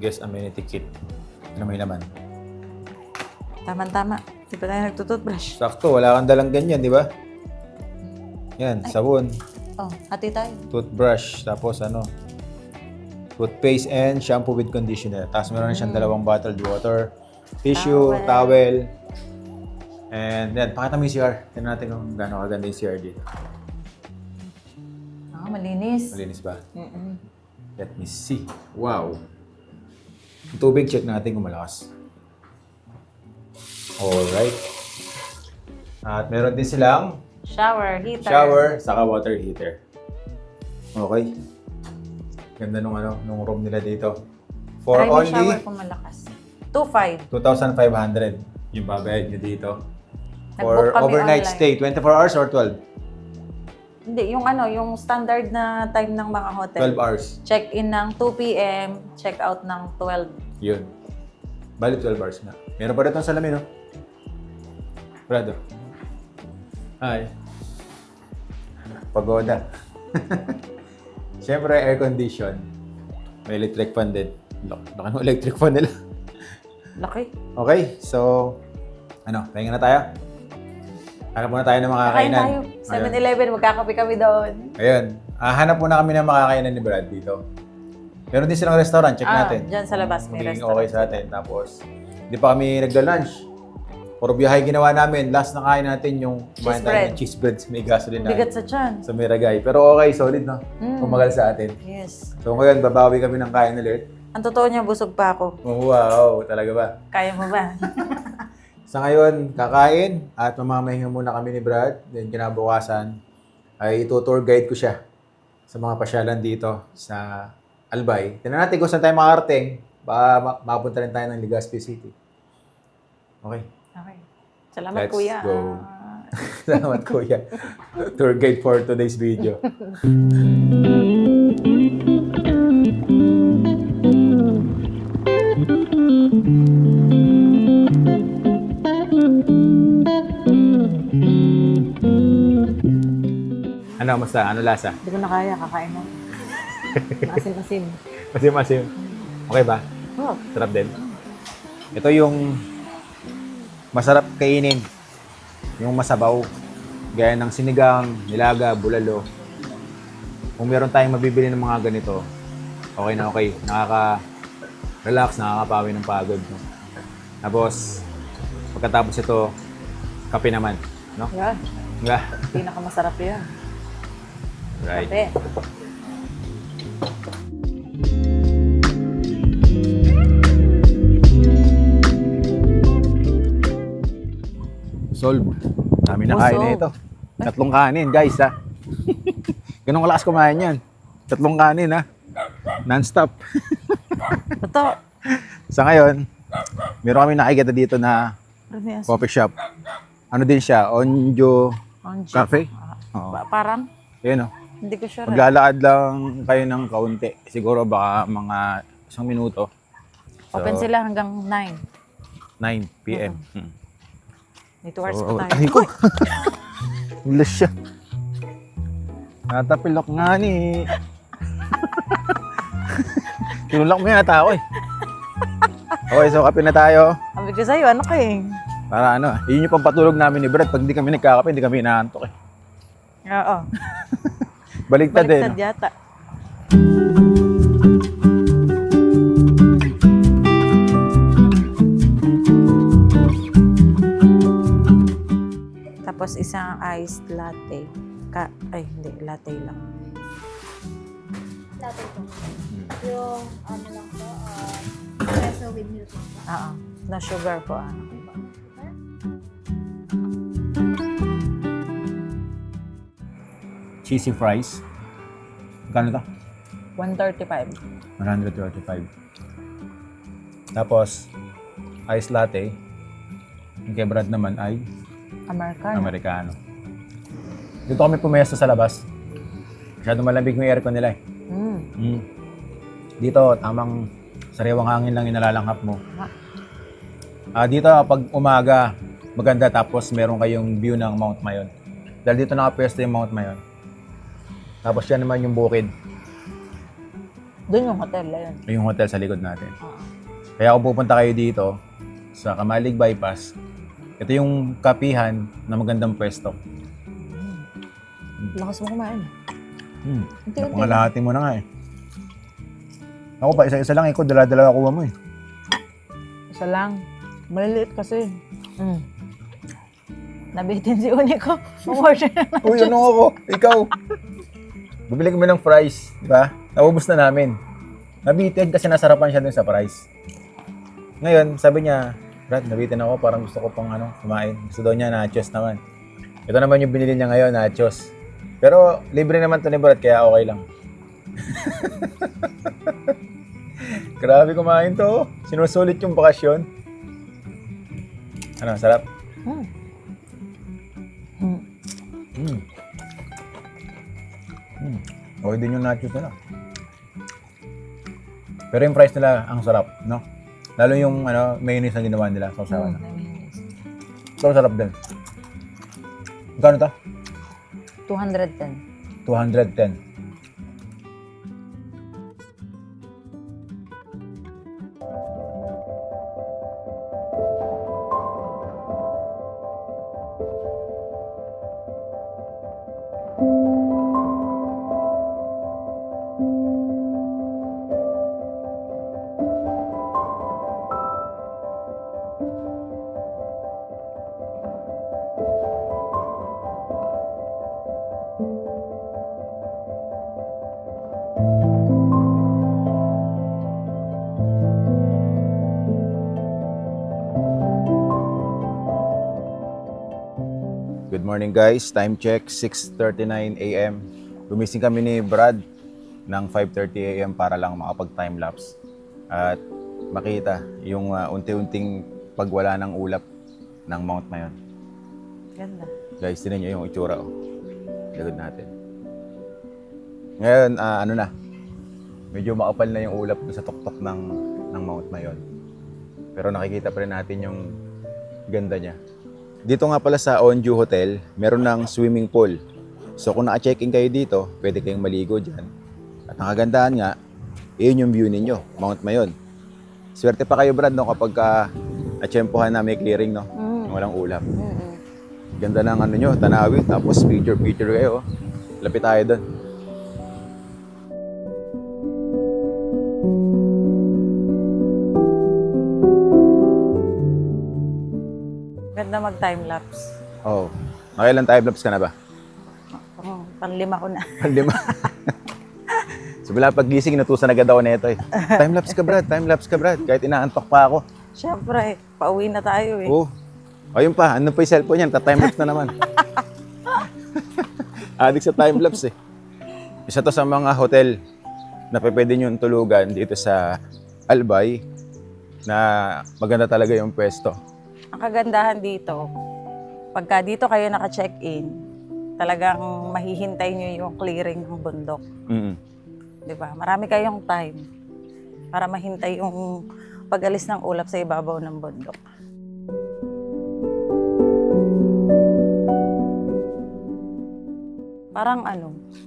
Guest amenity kit. Ano may laman? Tama-tama. Di ba tayo nagtututbrush? Sakto, wala kang dalang ganyan, di ba? Yan, sabon, Oh, hati tayo. toothbrush, tapos toothpaste and shampoo with conditioner. Tapos meron na siyang dalawang bottled water, tissue, towel. And then, pakita mo yung CR. Tignan natin kung gaano kaganda yung CR dito. Ah, malinis. Malinis ba? Mm-mm. Let me see. Wow. Yung tubig, check natin kung malakas. Alright. At meron din silang Shower, heater. shower, saka water heater. Okay. Ganda nung room nila dito. For Try mo only shower kung malakas. 2.5. 2,500 yung babayad nyo dito. Nag-book For kami overnight online. stay, 24 hours or 12? Hindi, yung standard na time ng mga hotel. 12 hours. Check-in ng 2 p.m., check-out ng 12. Yun. Bali 12 hours na. Meron pa rin itong salamin, no? Brado. Hi. Pagoda. Siyempre, air condition. May electric fan din. Laki ng electric fan nila. Laki. Okay, so, pahinga na tayo. Hanap muna tayo ng Kakain makakainan. tayo. 7-Eleven, magkakape kami doon. Ayun. Hanap muna kami ng makakainan ni Brad dito. Meron din silang restaurant. Check natin. Dyan sa labas may Magiging restaurant. okay sa atin. Tapos, hindi pa kami nagla-lunch. Puro biyahe ginawa namin. Last na kain natin yung kumain tayo ng cheese bread. May gasoline na. Bigat sa tiyan. Sa Miragay. Pero okay, solid, no? Kumagal sa atin. Yes. So ngayon, babawi kami ng kain ulit. Ang totoo niya, busog pa ako. Oh, wow, talaga ba? Kaya mo ba? Sa ngayon, kakain at mamamahinga muna kami ni Brad. Then kinabukasan ay ito-tour guide ko siya sa mga pasyalan dito sa Albay. Tignan natin kung saan tayo makarating. Baka mapunta rin tayo ng Legazpi City. Okay. Okay. Salamat, Let's kuya. go. Salamat, kuya. Tour guide for today's video. Ano, masta? Ano lasa? Hindi ko na kaya, kakain mo. Asim-asim. Masim-masim. Okay ba? Oh, Sarap din. Ito yung masarap kainin. Yung masabaw. Gaya ng sinigang, nilaga, bulalo. Kung meron tayong mabibili ng mga ganito, okay na okay. Nakaka-relax, nakakapawi ng pagod. No? Tapos, pagkatapos ito, kape naman. No? yan. Yeah. Pinakamasarap yan. Right. Kape. Solve. Dami na kain na ito. 3 kanin, guys, ha. Ganun kalakas kumain yan. 3 kanin, ha. Non-stop. Ito. Sa ngayon, meron kami nakikita dito na Ano coffee shop. Ano din siya? Onjo Onjo. Cafe? Oo. Parang? Yun, oh. Hindi ko sure. Maglalakad lang kayo ng kaunti. Siguro baka mga 1 minuto. Open sila hanggang 9. 9 p.m. May 2 hours Oo, pa tayo. ay ko. Ulas siya. Natapilok nga ni. Tinulak mo yata ako eh. Okay, so kape na tayo. Sabi ko sa'yo, ano ka eh? Para ano, yun yung pampatulog namin ni Brad. Pag hindi kami nagkakape, hindi kami inaantok eh. Oo. Baligtad eh. Baliktad yata. Tapos isang iced latte. Ay, hindi. Latte lang. Latte po. Yung ano lang po, espresso with milk. Oo. Na sugar po. Cheesy fries. Magkano to? 135. 135. Tapos, iced latte. Yung kay Brad naman ay Americano. Americano. Dito kami pumesto sa labas. Masyado malamig yung aircon nila eh. Dito, tamang sariwang hangin lang inalalanghap mo. Dito, pag umaga, maganda tapos meron kayong view ng Mount Mayon. Dahil dito nakapwesto yung Mount Mayon. Tapos yan naman yung bukid. Doon yung hotel na yun. Yung hotel sa likod natin. Kaya kung pupunta kayo dito, sa Kamalig Bypass, ito yung kapihan na magandang pwesto. Lakas mo kumain. Unti-unti. Pangalahati mo na nga eh. Ako pa, isa-isa lang. Ikaw, dala-dala kuha mo eh. Isa lang. Maliliit kasi. Nabitin si Uni ko. Umorder na ng Uy, ano ako? Ikaw. Bumili kami ng fries, di ba? Naubos na namin. Nabitin kasi nasarapan siya dun sa fries. Ngayon, sabi niya, Brad, nabitin ako, parang gusto ko pang kumain. Gusto daw niya nachos naman. Ito naman yung binili niya ngayon, nachos. Pero libre naman to ni Brad, kaya okay lang. Grabe kumain to. Sinusulit yung bakasyon. Ano, sarap? Okay din yung nachos nila. Pero yung fries nila, ang sarap, no? Lalo yung mayonnaise na ginawa nila, sausawan na. So, sarap din. Magkano to? 210. 210. Good morning guys, time check 6:39 AM. Gumising kami ni Brad ng 5:30 AM para lang makapag time lapse at makita yung unti-unting pagwala ng ulap ng Mount Mayon. Ganda. Guys, tinan niyo yung itsura likod natin. Ngayon, medyo makapal na yung ulap sa tuktok ng Mount Mayon. Pero nakikita pa rin natin yung ganda niya. Dito nga pala sa Onju Hotel, meron ng swimming pool. So kung naka-check-in kayo dito, pwede kayong maligo dyan. At ang kagandahan nga, iyon yung view ninyo, Mount Mayon. Swerte pa kayo Brad, no, kapag atsyempohan na may clearing, no? Walang ulap. Ganda ng nyo, tanawin, tapos picture kayo. Lapit tayo doon. Ganda mag-time-lapse. Oh, nakailan time lapse ka na ba? Pang-5 ko na. Lima. So bila paggising, natusan agad ako nito eh. Time lapse ka Brad, time lapse ka Brad. Kahit inaantok pa ako. Siyempre, pauwi na tayo eh. Oh, O yun pa, ano pa yung cellphone yan? Ta-timelapse na naman. Addict sa timelapse eh. Isa to sa mga hotel na pwede nyo tulugan dito sa Albay na maganda talaga yung pwesto. Ang kagandahan dito, pagka dito kayo naka-check-in, talagang mahihintay nyo yung clearing ng bundok. Mm. Di ba? Marami kayong time para mahintay yung pag-alis ng ulap sa ibabaw ng bundok. Parang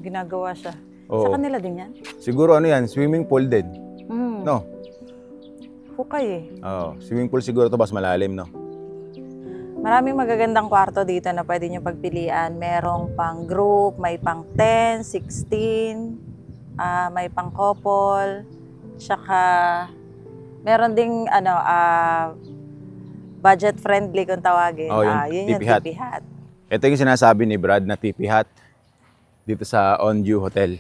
ginagawa siya. Oo. Sa kanila din yan? Siguro ano yan, swimming pool din. No? Hukay eh. Oo, swimming pool siguro to, mas malalim, no? Maraming magagandang kwarto dito na pwede nyo pagpilian. Merong pang group, may pang 10, 16, may pang couple, tsaka meron ding budget friendly kung tawagin. Oh, Yun yung tipi hut. tipi hut. Ito yung sinasabi ni Brad na tipi hut dito sa On-View Hotel.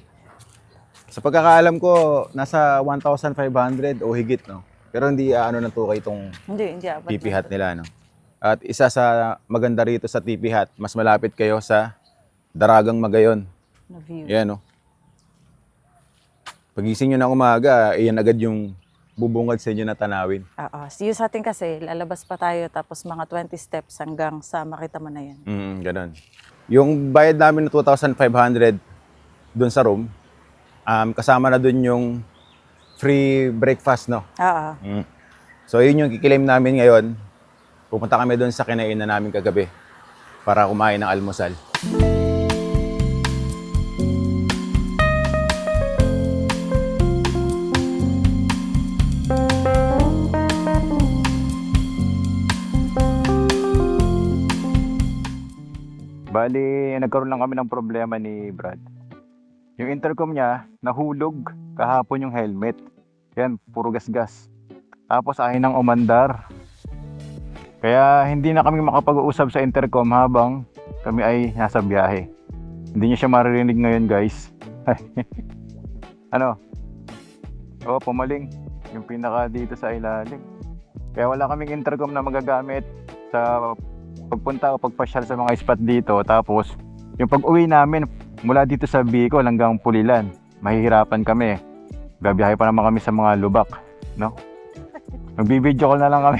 Sa pagkakaalam ko, nasa 1,500 o higit, no? Pero hindi ng tukay itong Hindi abot tipi na hut to. nila, no? At isa sa maganda rito sa tipi hut, mas malapit kayo sa Daragang Magayon. Na view. Yan, no? Pagising nyo ng umaga, iyan agad yung bubungad sa inyo na tanawin. Oo. Yung sa atin kasi, lalabas pa tayo tapos mga 20 steps hanggang sa makita mo na yan. Ganon. Yung bayad namin na 2,500 doon sa room, kasama na doon yung free breakfast, no? Oo. So, yun yung kiklaim namin ngayon. Pupunta kami doon sa kinainan namin kagabi para kumain ng almusal. Bali, nagkaroon lang kami ng problema ni Brad. Yung intercom niya, nahulog kahapon yung helmet. Yan, puro gas-gas. Tapos ayaw nang umandar. Kaya hindi na kami makapag-uusap sa intercom habang kami ay nasa biyahe. Hindi niyo siya maririnig ngayon, guys. Oo, pumaling. Yung pinaka dito sa ilalim. Kaya wala kaming intercom na magagamit sa pagpunta o pagpasyal sa mga spot dito. Tapos, yung pag-uwi namin mula dito sa Bicol hanggang Pulilan, mahihirapan kami. Gabiyahe pa naman kami sa mga lubak, no? Magbibideo call na lang kami.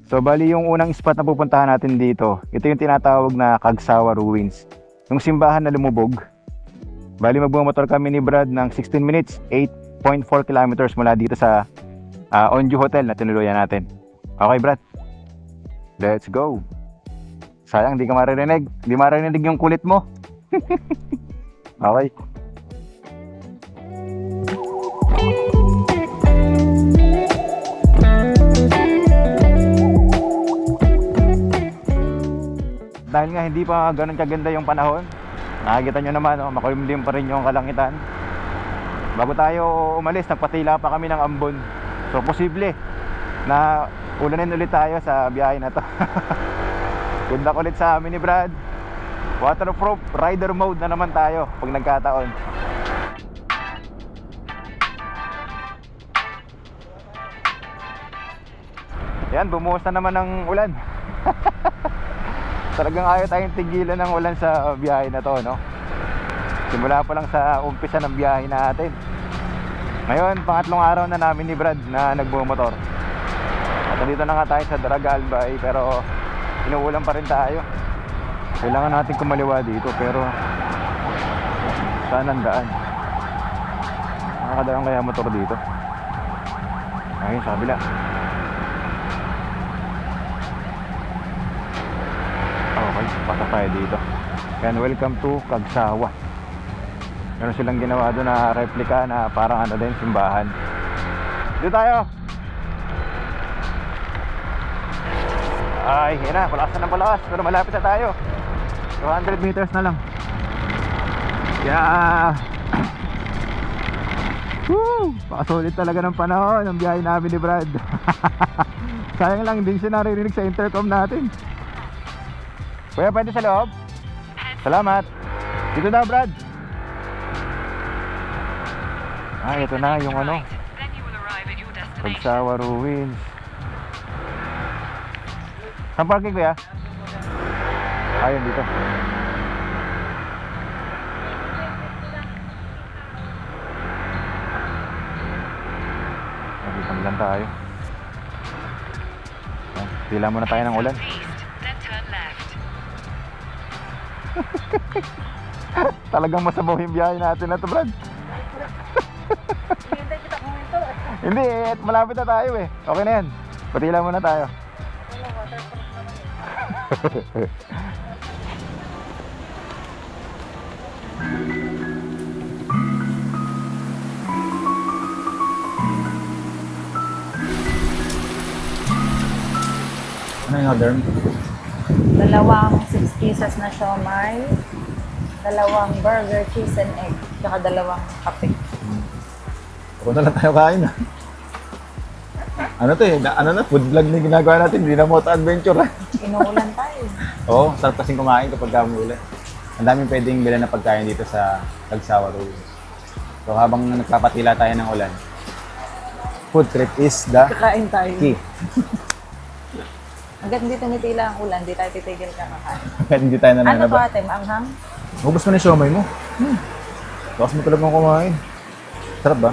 So, bali yung unang spot na pupuntahan natin dito, ito yung tinatawag na Cagsawa Ruins. Yung simbahan na lumubog. Bali magbumotor kami ni Brad ng 16 minutes, 8.4 kilometers mula dito sa On-View Hotel na tinuluyan natin. Okay, Brad? Let's go! Sayang, di ka maririnig. Di maririnig yung kulit mo. Okay. Dahil nga hindi pa ganun kaganda yung panahon, nakikita nyo naman, makulimlim pa rin yung kalangitan. Bago tayo umalis, nagpatila pa kami ng ambon. So posible na ulanin ulit tayo sa biyahe na to. Good luck ulit sa amin ni Brad. Waterproof rider mode na naman tayo pag nagkataon. Yan, bumuhos na naman ng ulan. Talagang ayaw tayong tigilan ng ulan sa biyahe na to, no? Simula pa lang sa umpisa ng biyahe natin. Ngayon, pangatlong araw na namin ni Brad na nagbumotor. At nandito na nga tayo sa Daraga Albay, pero inuulan pa rin tayo. Kailangan natin kumaliwa dito, pero saan ang daan? Nakakadaan kaya motor dito? Ayun, sa kabila. Okay, pasok tayo dito. And welcome to Cagsawa. Meron silang ginawa doon na replika na parang din, simbahan. Dito tayo! Ay, yun na, palakas na ng palakas. Pero malapit na tayo. 200 meters na lang. Kaya pakasulit talaga ng panahon ng biyahe namin ni Brad. Sayang lang, hindi siya naririnig sa intercom natin. Kuya, pwede sa loob? Salamat. Dito na, Brad. Ito na yung Cagsawa Ruins. Saan parking kuya? Ayun dito. Dito lang tayo. Ayan, pila muna tayo ng ulan. Talagang masabaw yung biyahe natin na to, Brad. Hindi, malapit na tayo eh. Okay na yan. Patila muna tayo. Ano yung order? Dalawang 6 pieces na siomai, dalawang burger, cheese and egg, tsaka dalawang kape. Punta lang tayo kain na. Ano to eh, ano na, food vlog na ginagawa natin, hindi na moto adventure ha. Inuulan tayo. Oo, sarap kasing kumain kapag kamulan. Ang daming pwedeng bilhan na pagkain dito sa Tagsawa Road. So habang nagpapatila tayo ng ulan, food trip is the Kakain tayo. key. Hanggat hindi tumitila ang ulan, hindi tayo titigil kakain. Kahit hindi tayo Ano to nananaba. ate, maanghang? Ubus mo na yung siomay mo. Lakas mo talagang kumain. Sarap ba?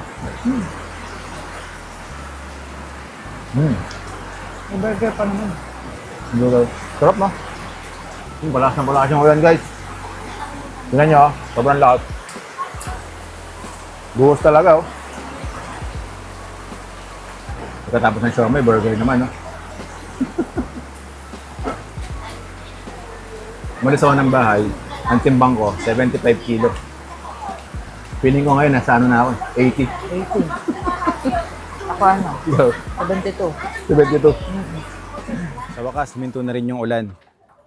May burger pa naman. Lugaw. Sarap no? Balas na balas yung ulan guys. Tingnan nyo, sobrang lahat. Buhos talaga oh. Pagkatapos ng siomay, burger naman no? Umalis ako ng bahay, ang timbang ko, 75 kilo. Feeling ko ngayon, nasa ano na ako, 80. 80. Ako ano? 72. 72. Sa wakas, minto na rin yung ulan.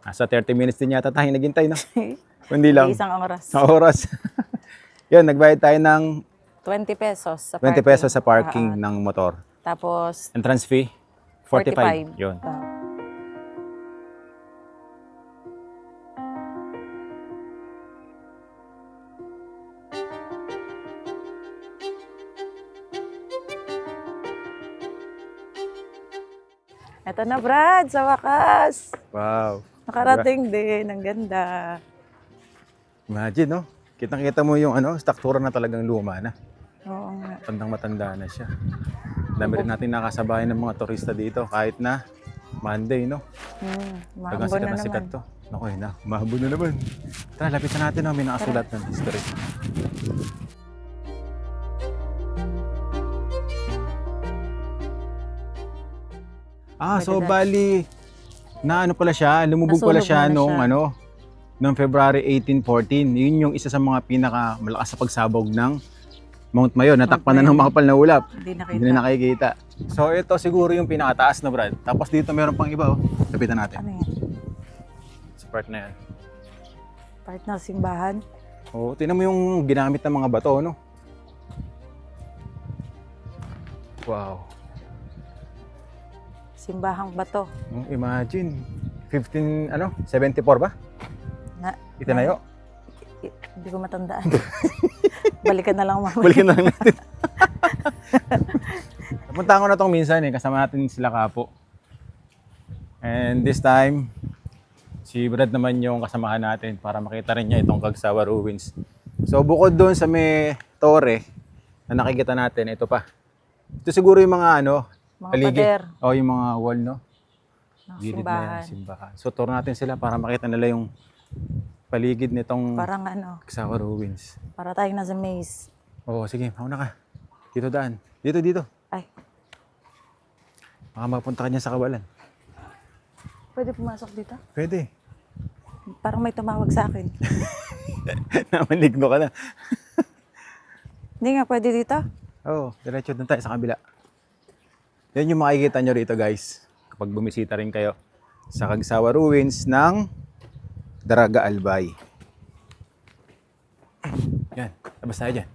Nasa 30 minutes din yata tayong naghintay, no? Hindi lang. Isang oras. Sa oras. Yun, nagbayad tayo ng 20 pesos sa 20 pesos sa parking ng motor. Tapos, Entrance fee, 45. 45. Yun. Eto na Brad, sa wakas. Wow. Nakarating din, ang ganda. Imagine, no? Kitang-kita mo yung struktura na talagang luma na. Oo nga. Matanda na siya. Dami rin natin nakasabayan ng mga turista dito kahit na Monday, no? Talagang Maambon sikat na na sikat naman. to. Naku, na. Mahabon na naman. Tara, lapitan natin, no? May nakasulat ng history. So bali, na ano pala siya, lumubog pala Nasunog siya muna nung siya. noong February 1814. Yun yung isa sa mga pinakamalakas sa pagsabog ng Mount Mayon. Natakpan na ng makapal na ulap. Hindi nakita. Hindi na nakikita. So ito siguro yung pinakataas na Brad. Tapos dito meron pang iba oh. Lapitan natin. Ano yan? Sa part na yan. Part ng simbahan? Oh, tingnan mo yung ginamit ng mga bato, no? Wow. Simbahang bato. Imagine, 74 ba? Itinayo? Hindi ko matandaan. Balikan na lang mamaya. Balikan na lang natin. Napunta ko na tong minsan kasama natin sila Kapo. And this time, si Brad naman yung kasamahan natin para makita rin niya itong Cagsawa Ruins. So bukod doon sa may tore na nakikita natin, ito pa. Ito siguro yung mga Mga paligid. pader. O yung mga wall, no? Ng Gilid na simbahan. yan, simbahan. So tour natin sila para makita nila yung paligid nitong Parang Cagsawa Ruins. para tayong nasa maze. Oo, sige, mauna ka. Dito daan. Dito. Ay, Baka mapunta ka niya sa kawalan. pwede pumasok dito? Pwede. Parang may tumawag sa akin. Namaligno ka na. Hindi nga, pwede dito? Oo, diretso doon tayo sa kabila. Yan yung makikita nyo rito guys. Kapag bumisita rin kayo sa Cagsawa Ruins ng Daraga Albay. Yan, labas tayo dyan.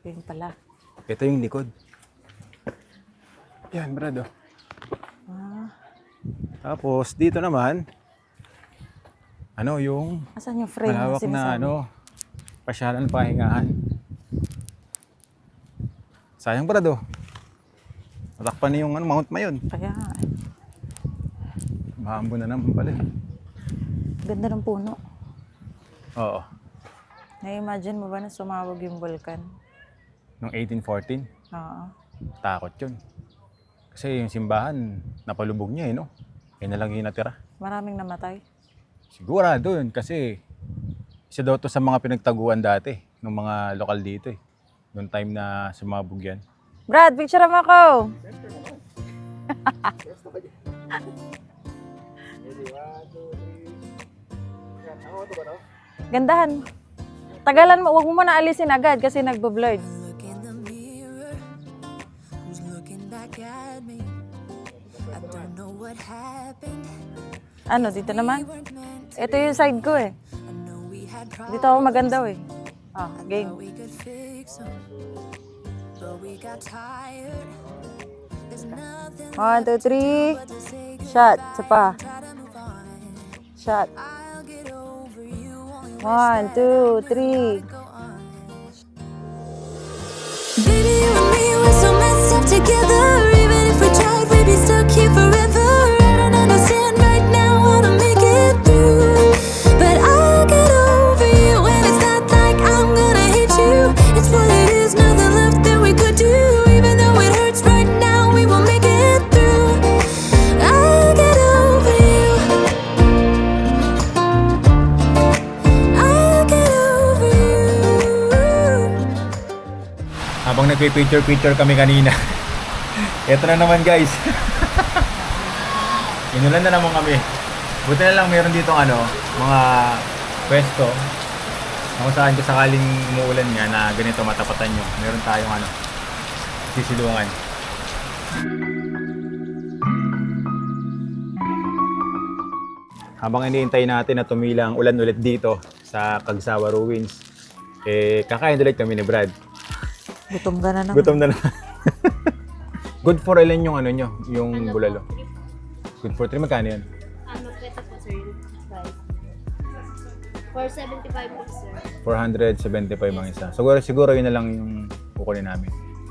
Yun pala. Ito yung likod. Yan, Brad, oh. Tapos, dito naman, yung Asan yung frame na malawak na, sinasabi? pasyalan pahingahan. Sayang, Brad, oh. Natakpan na yung Mount Mayon. Kaya nga. Mahambo na naman pala. Ganda ng puno. Oo. Na-imagine mo ba na sumabog yung bulkan? Noong 1814, Oo. takot yun. Kasi yung simbahan, napalubog niya no? Kaya na lang yung natira. Maraming namatay. Sigurado yun kasi isa daw to sa mga pinagtaguan dati ng mga lokal dito eh. Noong time na sumabog yan. Brad, picture mo ako! Gandahan. Tagalan mo, wag mo muna alisin agad kasi nagbo-blurred. Look in the mirror, who's looking back at me? I don't know what happened. Ano, dito naman? We weren't meant to. Ito yung side ko eh. I know we had Dito ako maganda eh. Ah, thought game. we could fix 'em, but we got tired. There's nothing 1, 2, 3. but to say Shot. Isa pa. try to move on. Shot. I'll get over you. Only 1, 2, 3. go on. Baby, you and me, we're so messed up together. Even if we tried, we'd be stuck here forever. I don't understand right now how to make it through, but I'll get over you. And it's not like I'm gonna hate you. It's what it is, nothing left that we could do. Even though it hurts right now, we will make it through. I'll get over you. I'll get over you. Habang nagpe-picture kami kanina. Eto na naman guys. Inulan na naman kami. Buti na lang meron dito mga pwesto. Kung saan ko sakaling umuulan nga na ganito matapatan nyo. Meron tayong sisilungan. Habang iniintay natin na tumila ang ulan ulit dito sa Cagsawa Ruins, kakain ulit kami ni Brad. Gutom ka na naman. Gutom na naman. Good for ilan yung nyo, yung bulalo? Good for 3, magkano yan? Ano po ito po, sir? Yung price. 475 po, sir. 475 ang isa. Siguro yun na lang yung kukunin namin.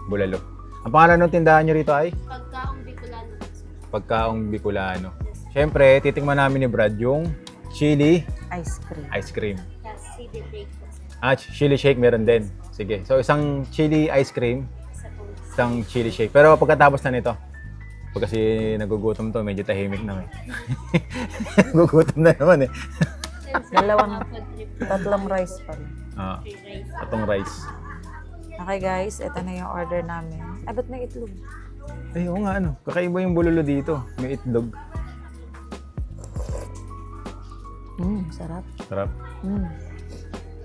Bulalo. Ang pangalan ng tindahan nyo rito ay? Pagkaong Bicolano po, sir. Pagkaong Bicolano. Siyempre, titikman namin ni Brad yung chili Ice cream. ice cream. Tapos CD break po, sir. Chili shake meron din. Sige. So, isang chili ice cream, Isa po. isang chili shake. Pero pagkatapos na nito, pag kasi nagugutom to, medyo tahimik na nagugutom na naman eh. Dalawang, tatlong rice pa rin. Atong rice. Okay guys, ito na yung order namin. Ay, ba't may itlog? Ay, oo nga kakaiba yung bulalo dito. May itlog. Sarap. Sarap.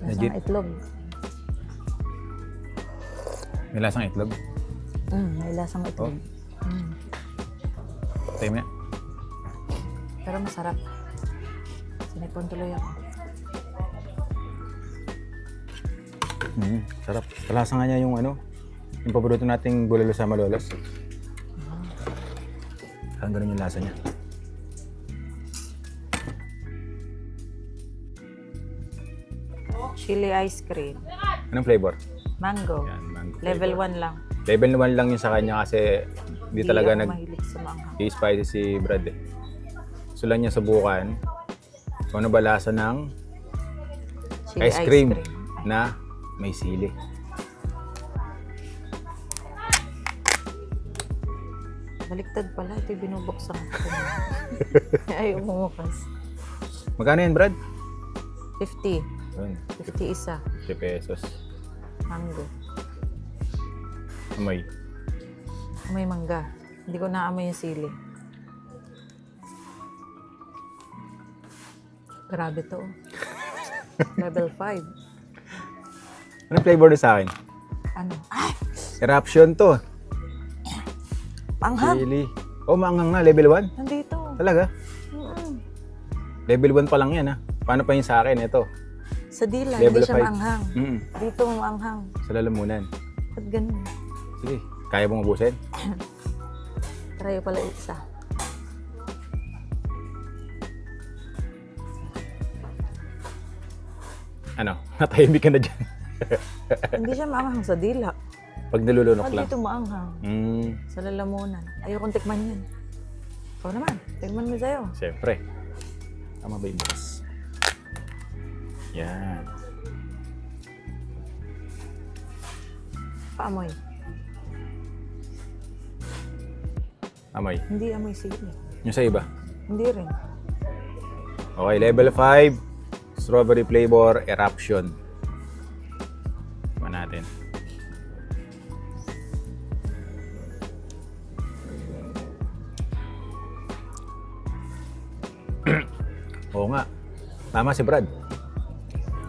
Legit. Lasang itlog. May lasang itlog. May lasang itlog. Tayo mo yan. Pero masarap. Sinipon tuloy ako. Sarap. Kalasa nga niya yung yung paborito nating bulalo sa Malolos. Parang ganun yung lasa niya. Chili ice cream. Anong flavor? Mango. Yan, mango Level flavor. 1 lang. Level 1 lang yun sa kanya kasi hindi talaga ako mahilig sa maanghang. spicy si Brad eh. So lang niya subukan kung ano ba lasa ng Chili ice cream na may sili. Baliktad pala. Ito yung binubuksan ko. Ay, umukas. Magkano yan, Brad? 50. Yun, 50 isa. 50 pesos. Mango. Amoy. May mangga. Hindi ko naamoy yung sili. Grabe to. Level 5. Anong flavor na sa akin? Ano? Ay! Eruption to. Panghang! Chili. Oh, maanghang nga. Level 1? Nandito. Talaga? Level 1 pa lang yan Paano pa yung sa akin? Ito. Sa dila, Level hindi siya 5. maanghang. Dito maanghang. Sa lalamunan. Ba't ganun? Sige. Kaya mong ubusin? Try pala isa. Natahimik ka na dyan. Hindi siya maanghang sa dila. Pag nilulunok Pag lang. dito maanghang. Sa lalamunan. Ayokong tikman yan. Ikaw naman, tingnan mo sa'yo. Siyempre. Tama ba yung boss? Yan. Paamoy. Amoy. Hindi amoy sili. Yung sa iba. Hindi rin. Okay, level 5. Strawberry flavor eruption. Tignan natin. Oo nga. Tama si Brad.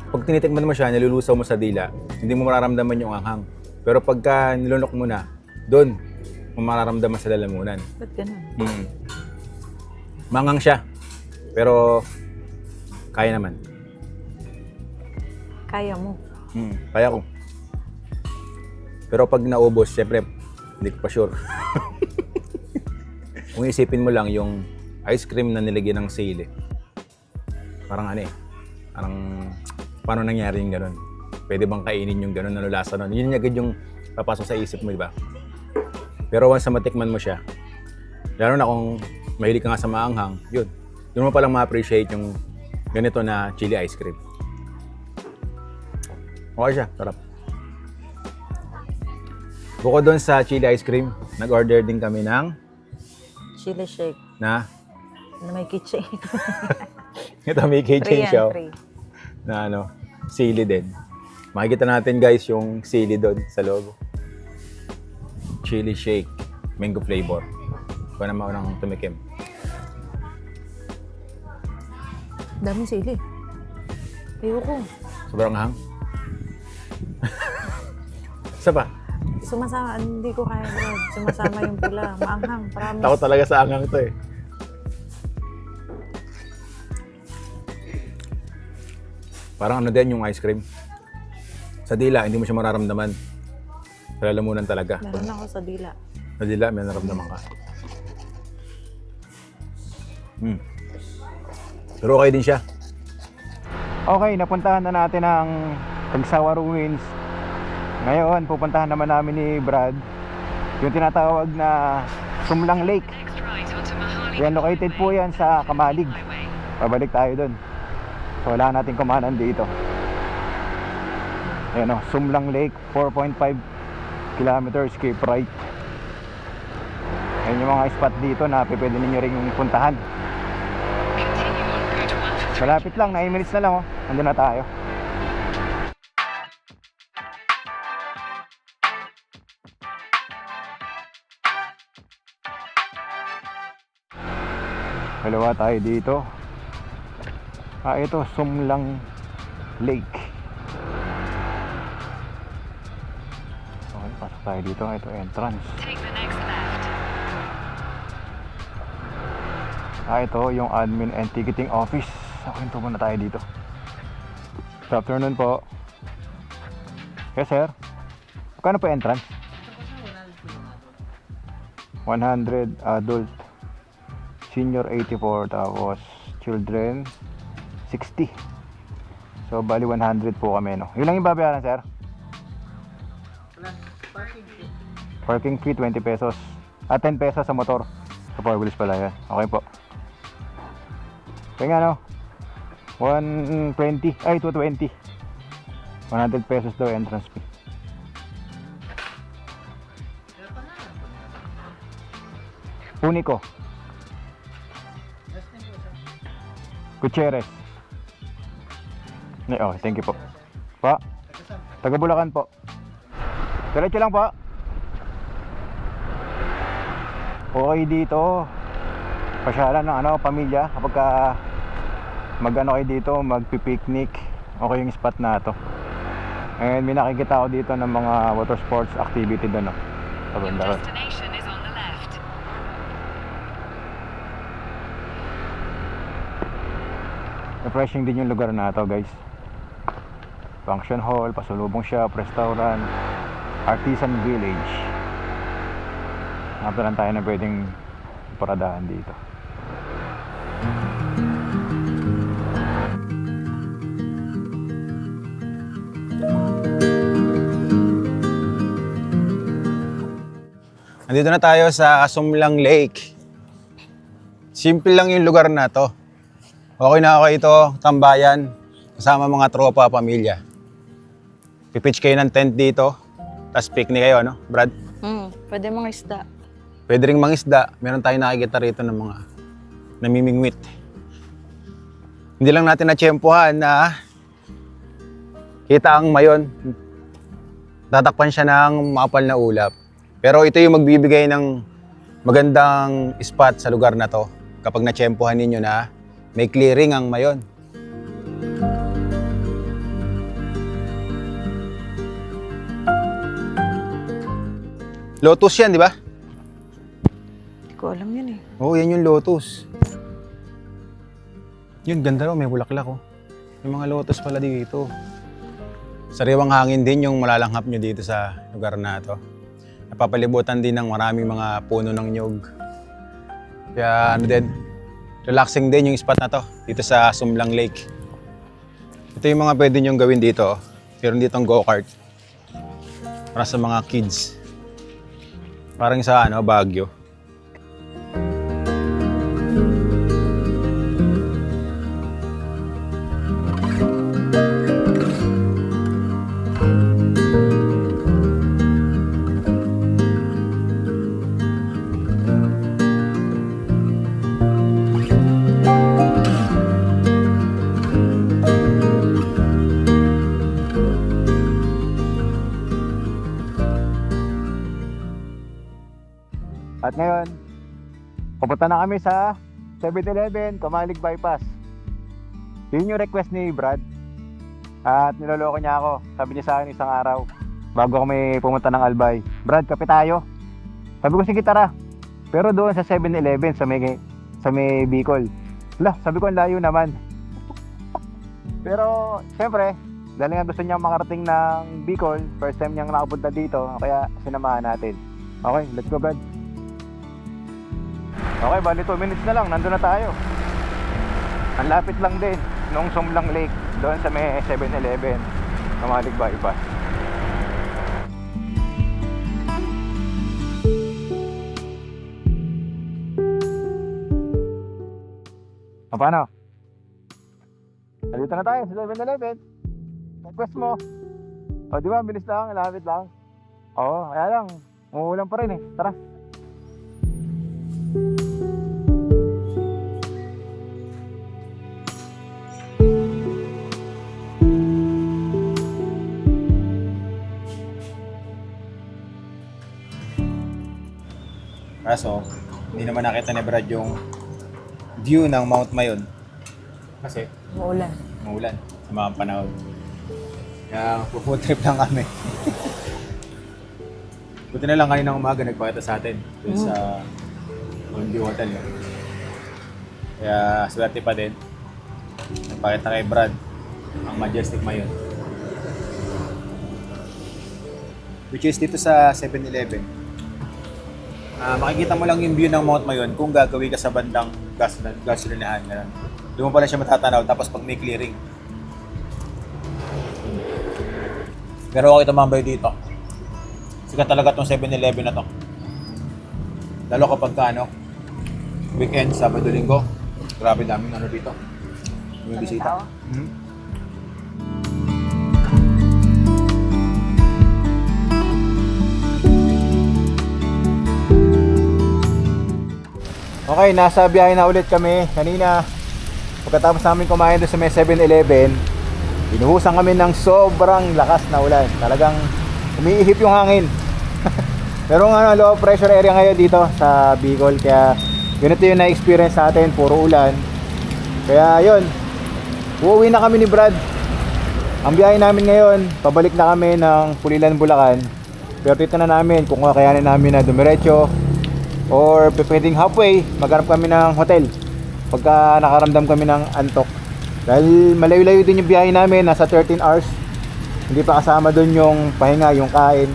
Pag tinitikman mo siya, nilulusaw mo sa dila, hindi mo mararamdaman yung anghang. Pero pagka nilunok mo na, doon, mo mararamdaman sa lalamunan. Ba't ganun? Mangang siya. Pero, kaya naman. Kaya mo. Kaya ko. Pero pag naubos, syempre, hindi ko pa sure. Kung isipin mo lang yung ice cream na nilagyan ng sili. Parang ano eh. Parang, paano nangyari yung ganun? Pwede bang kainin yung ganun, ano lasa nun? Yun agad yung papasok sa isip mo, di ba? Pero once na matikman mo siya, lalo na kung mahilig ka nga sa maanghang, yun. Doon mo palang ma-appreciate yung ganito na chili ice cream. Okay siya, sarap. Bukod doon sa chili ice cream, nag-order din kami ng Chili shake. na Na may kitchen. ito may kitchen Free siya and free. na ano, sili din. Makikita natin guys yung sili doon sa loob. Chili shake, mango flavor. Ikaw na maunang tumikim. Daming sili. Ayoko. Sobrang hang. Isa pa. Sumasama, hindi ko kaya. Sumasama yung pula. Maanghang, promise. Takot talaga sa anghang to eh. Parang ano din yung ice cream. Sa dila, hindi mo siya mararamdaman. Sa lalamunan talaga. Meron ako sa dila. Sa dila, may naramdaman ka. Pero okay din siya. Okay, napuntahan na natin ang Pagsawa Ruins. Ngayon, pupuntahan naman namin ni Brad yung tinatawag na Sumlang Lake. Yan, located po yan sa Kamalig. Pabalik tayo dun. So, wala natin kumanan dito. Ayan o, Sumlang Lake, 4.5 kilometers, keep right. Ayan yung mga spot dito na pwede ninyo rin puntahan. Malapit lang, 9 minutes na lang o. Andun na tayo. Kalawa tayo dito. Ito, Sumlang Lake. Okay, pasok tayo dito. Ito, entrance. Ito, yung admin and ticketing office. Okay, ito muna tayo dito. Good afternoon po. Yes, sir. Magkano po entrance? 100 adult. Senior 84, tapos children 60. So bali 100 po kami, no. Yun lang yung babayaran, sir. Parking fee 20 pesos. 10 pesos sa motor. Sa 4 wheels pala yan. Okay po. Kaya nga, no. 120, ay 220. 100 pesos daw entrance fee. Unico. Gutierrez. Okay, thank you po. Pa. Taga Bulacan po. Diretso lang po. Okay dito. Pasyalan ng pamilya kapag mag-ano kayo dito, magpi-picnic. Okay yung spot na to. And may nakikita ako dito ng mga water sports activity doon, no. Your destination is on the left. Refreshing din yung lugar na to, guys. Function hall, pasulubong shop, restaurant, artisan village. Hanap lang tayo na pwedeng paradahan dito. Nandito na tayo sa Sumlang Lake. Simple lang yung lugar na to. Okay na ako ito, tambayan, kasama mga tropa, pamilya. Pipitch kayo ng tent dito, tapos picnic kayo, no, Brad? Pwede mga isda. Pwede rin mangisda. Meron tayong nakikita rito ng mga namimingwit. Hindi lang natin natsyempohan na kita ang mayon. Tatakpan siya ng mapal na ulap. Pero ito yung magbibigay ng magandang spot sa lugar na to kapag natsyempohan ninyo na may clearing ang mayon. Lotus yan, di ba? Hindi ko alam yun eh. Oo, yan yung lotus. Yun, ganda raw, may bulaklak oh. Yung mga lotus pala dito. Sariwang hangin din yung malalanghap nyo dito sa lugar na to. Napapalibutan din ng maraming mga puno ng nyog. Kaya ano din, relaxing din yung spot na to, dito sa Sumlang Lake. Ito yung mga pwede nyong gawin dito. Meron ditong go-kart. Para sa mga kids. Parang sa Baguio. At ngayon, pupunta na kami sa 7-Eleven, Kamalig Bypass. Yun yung request ni Brad. At niloloko niya ako. Sabi niya sa akin isang araw, bago kami pumunta ng Albay, Brad, kape tayo. Sabi ko, sige tara. Pero doon sa 7-Eleven, sa may Bicol. Sabi ko, ang layo naman. Pero, syempre, dahil nga gusto niya makarating ng Bicol, first time niyang nakapunta dito, kaya sinamahan natin. Okay, let's go, Brad. Okay, bali 2 minutes na lang, nandun na tayo. Ang lapit lang din, nung Sumlang Lake, doon sa may 7-Eleven, Kamalig Bypass. Paano? Nandito na tayo sa 7-Eleven. Request mo. O, di ba, bilis lang, lapit lang. Oo, kaya lang, umuulan pa rin eh. Tara. Kaso, hindi naman nakita ni Brad yung view ng Mount Mayon. Kasi, maulan sa mga panahon. Kaya, food trip lang kami. Buti na lang kanina umaga nagpakita sa atin dun sa Moonview Hotel. Kaya, swerte pa din. Nagpakita kay Brad ang Majestic Mayon. Which is dito sa 7-Eleven. Makikita mo lang yung view ng Mount Mayon kung gagawin ka sa bandang gasolinahan. Doon mo pala siya matatanaw tapos pag may clearing. Pero okay tumambay dito. Sikat talaga tong 7-Eleven na to. Lalo kapag weekend, Sabado, Linggo. Grabe daming dito. Yung bisita. Okay, nasa biyahe na ulit kami kanina. Pagkatapos namin kumain doon sa may 7-Eleven, binuhusan kami ng sobrang lakas na ulan. Talagang umiihip yung hangin. Pero low pressure area ngayon dito sa Bicol, kaya ganito yung na-experience natin, puro ulan. Kaya yun, uuwi na kami ni Brad. Ang biyahe namin ngayon, pabalik na kami ng Pulilan, Bulacan. Pero dito na namin kung kakayanin namin na dumiretso or pwedeng halfway, maghanap kami ng hotel pagka nakaramdam kami ng antok. Dahil malayo-layo din yung biyahe namin, nasa 13 hours. Hindi pa kasama doon yung pahinga, yung kain.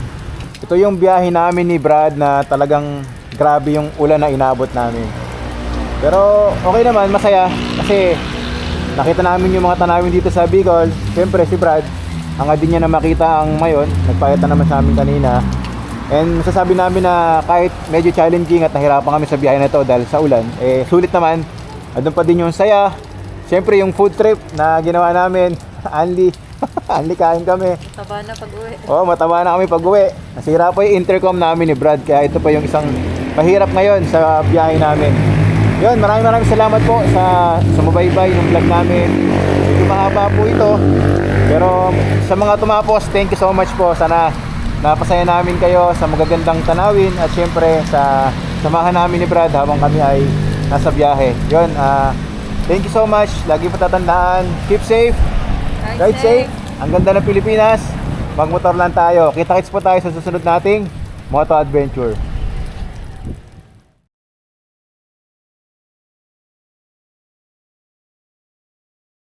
Ito yung biyahe namin ni Brad na talagang grabe yung ulan na inabot namin. Pero okay naman, masaya. Kasi nakita namin yung mga tanawin dito sa Bicol. Siyempre si Brad, ang din niya na makita ang Mayon. Nagpakita naman sa amin kanina. And masasabi namin na kahit medyo challenging at nahirapan kami sa biyahe na to dahil sa ulan, eh sulit naman. Andun pa din yung saya. Siyempre yung food trip na ginawa namin, Anli kain kami. Taba na pag-uwi. Oo, mataba na kami pag-uwi. Nasira pa yung intercom namin ni Brad, kaya ito pa yung isang mahirap ngayon sa biyahe namin. Yun, maraming salamat po sa sumubaybay ng vlog namin. Medyo mahaba po ito. Pero sa mga tumapos, thank you so much po. Sana napasaya namin kayo sa magagandang tanawin at syempre sa samahan namin ni Brad habang kami ay nasa biyahe. Yun, thank you so much. Lagi po tatandaan, keep safe, ride safe. Ang ganda ng Pilipinas. Magmotor lang tayo. Kita-kits po tayo sa susunod nating Moto Adventure.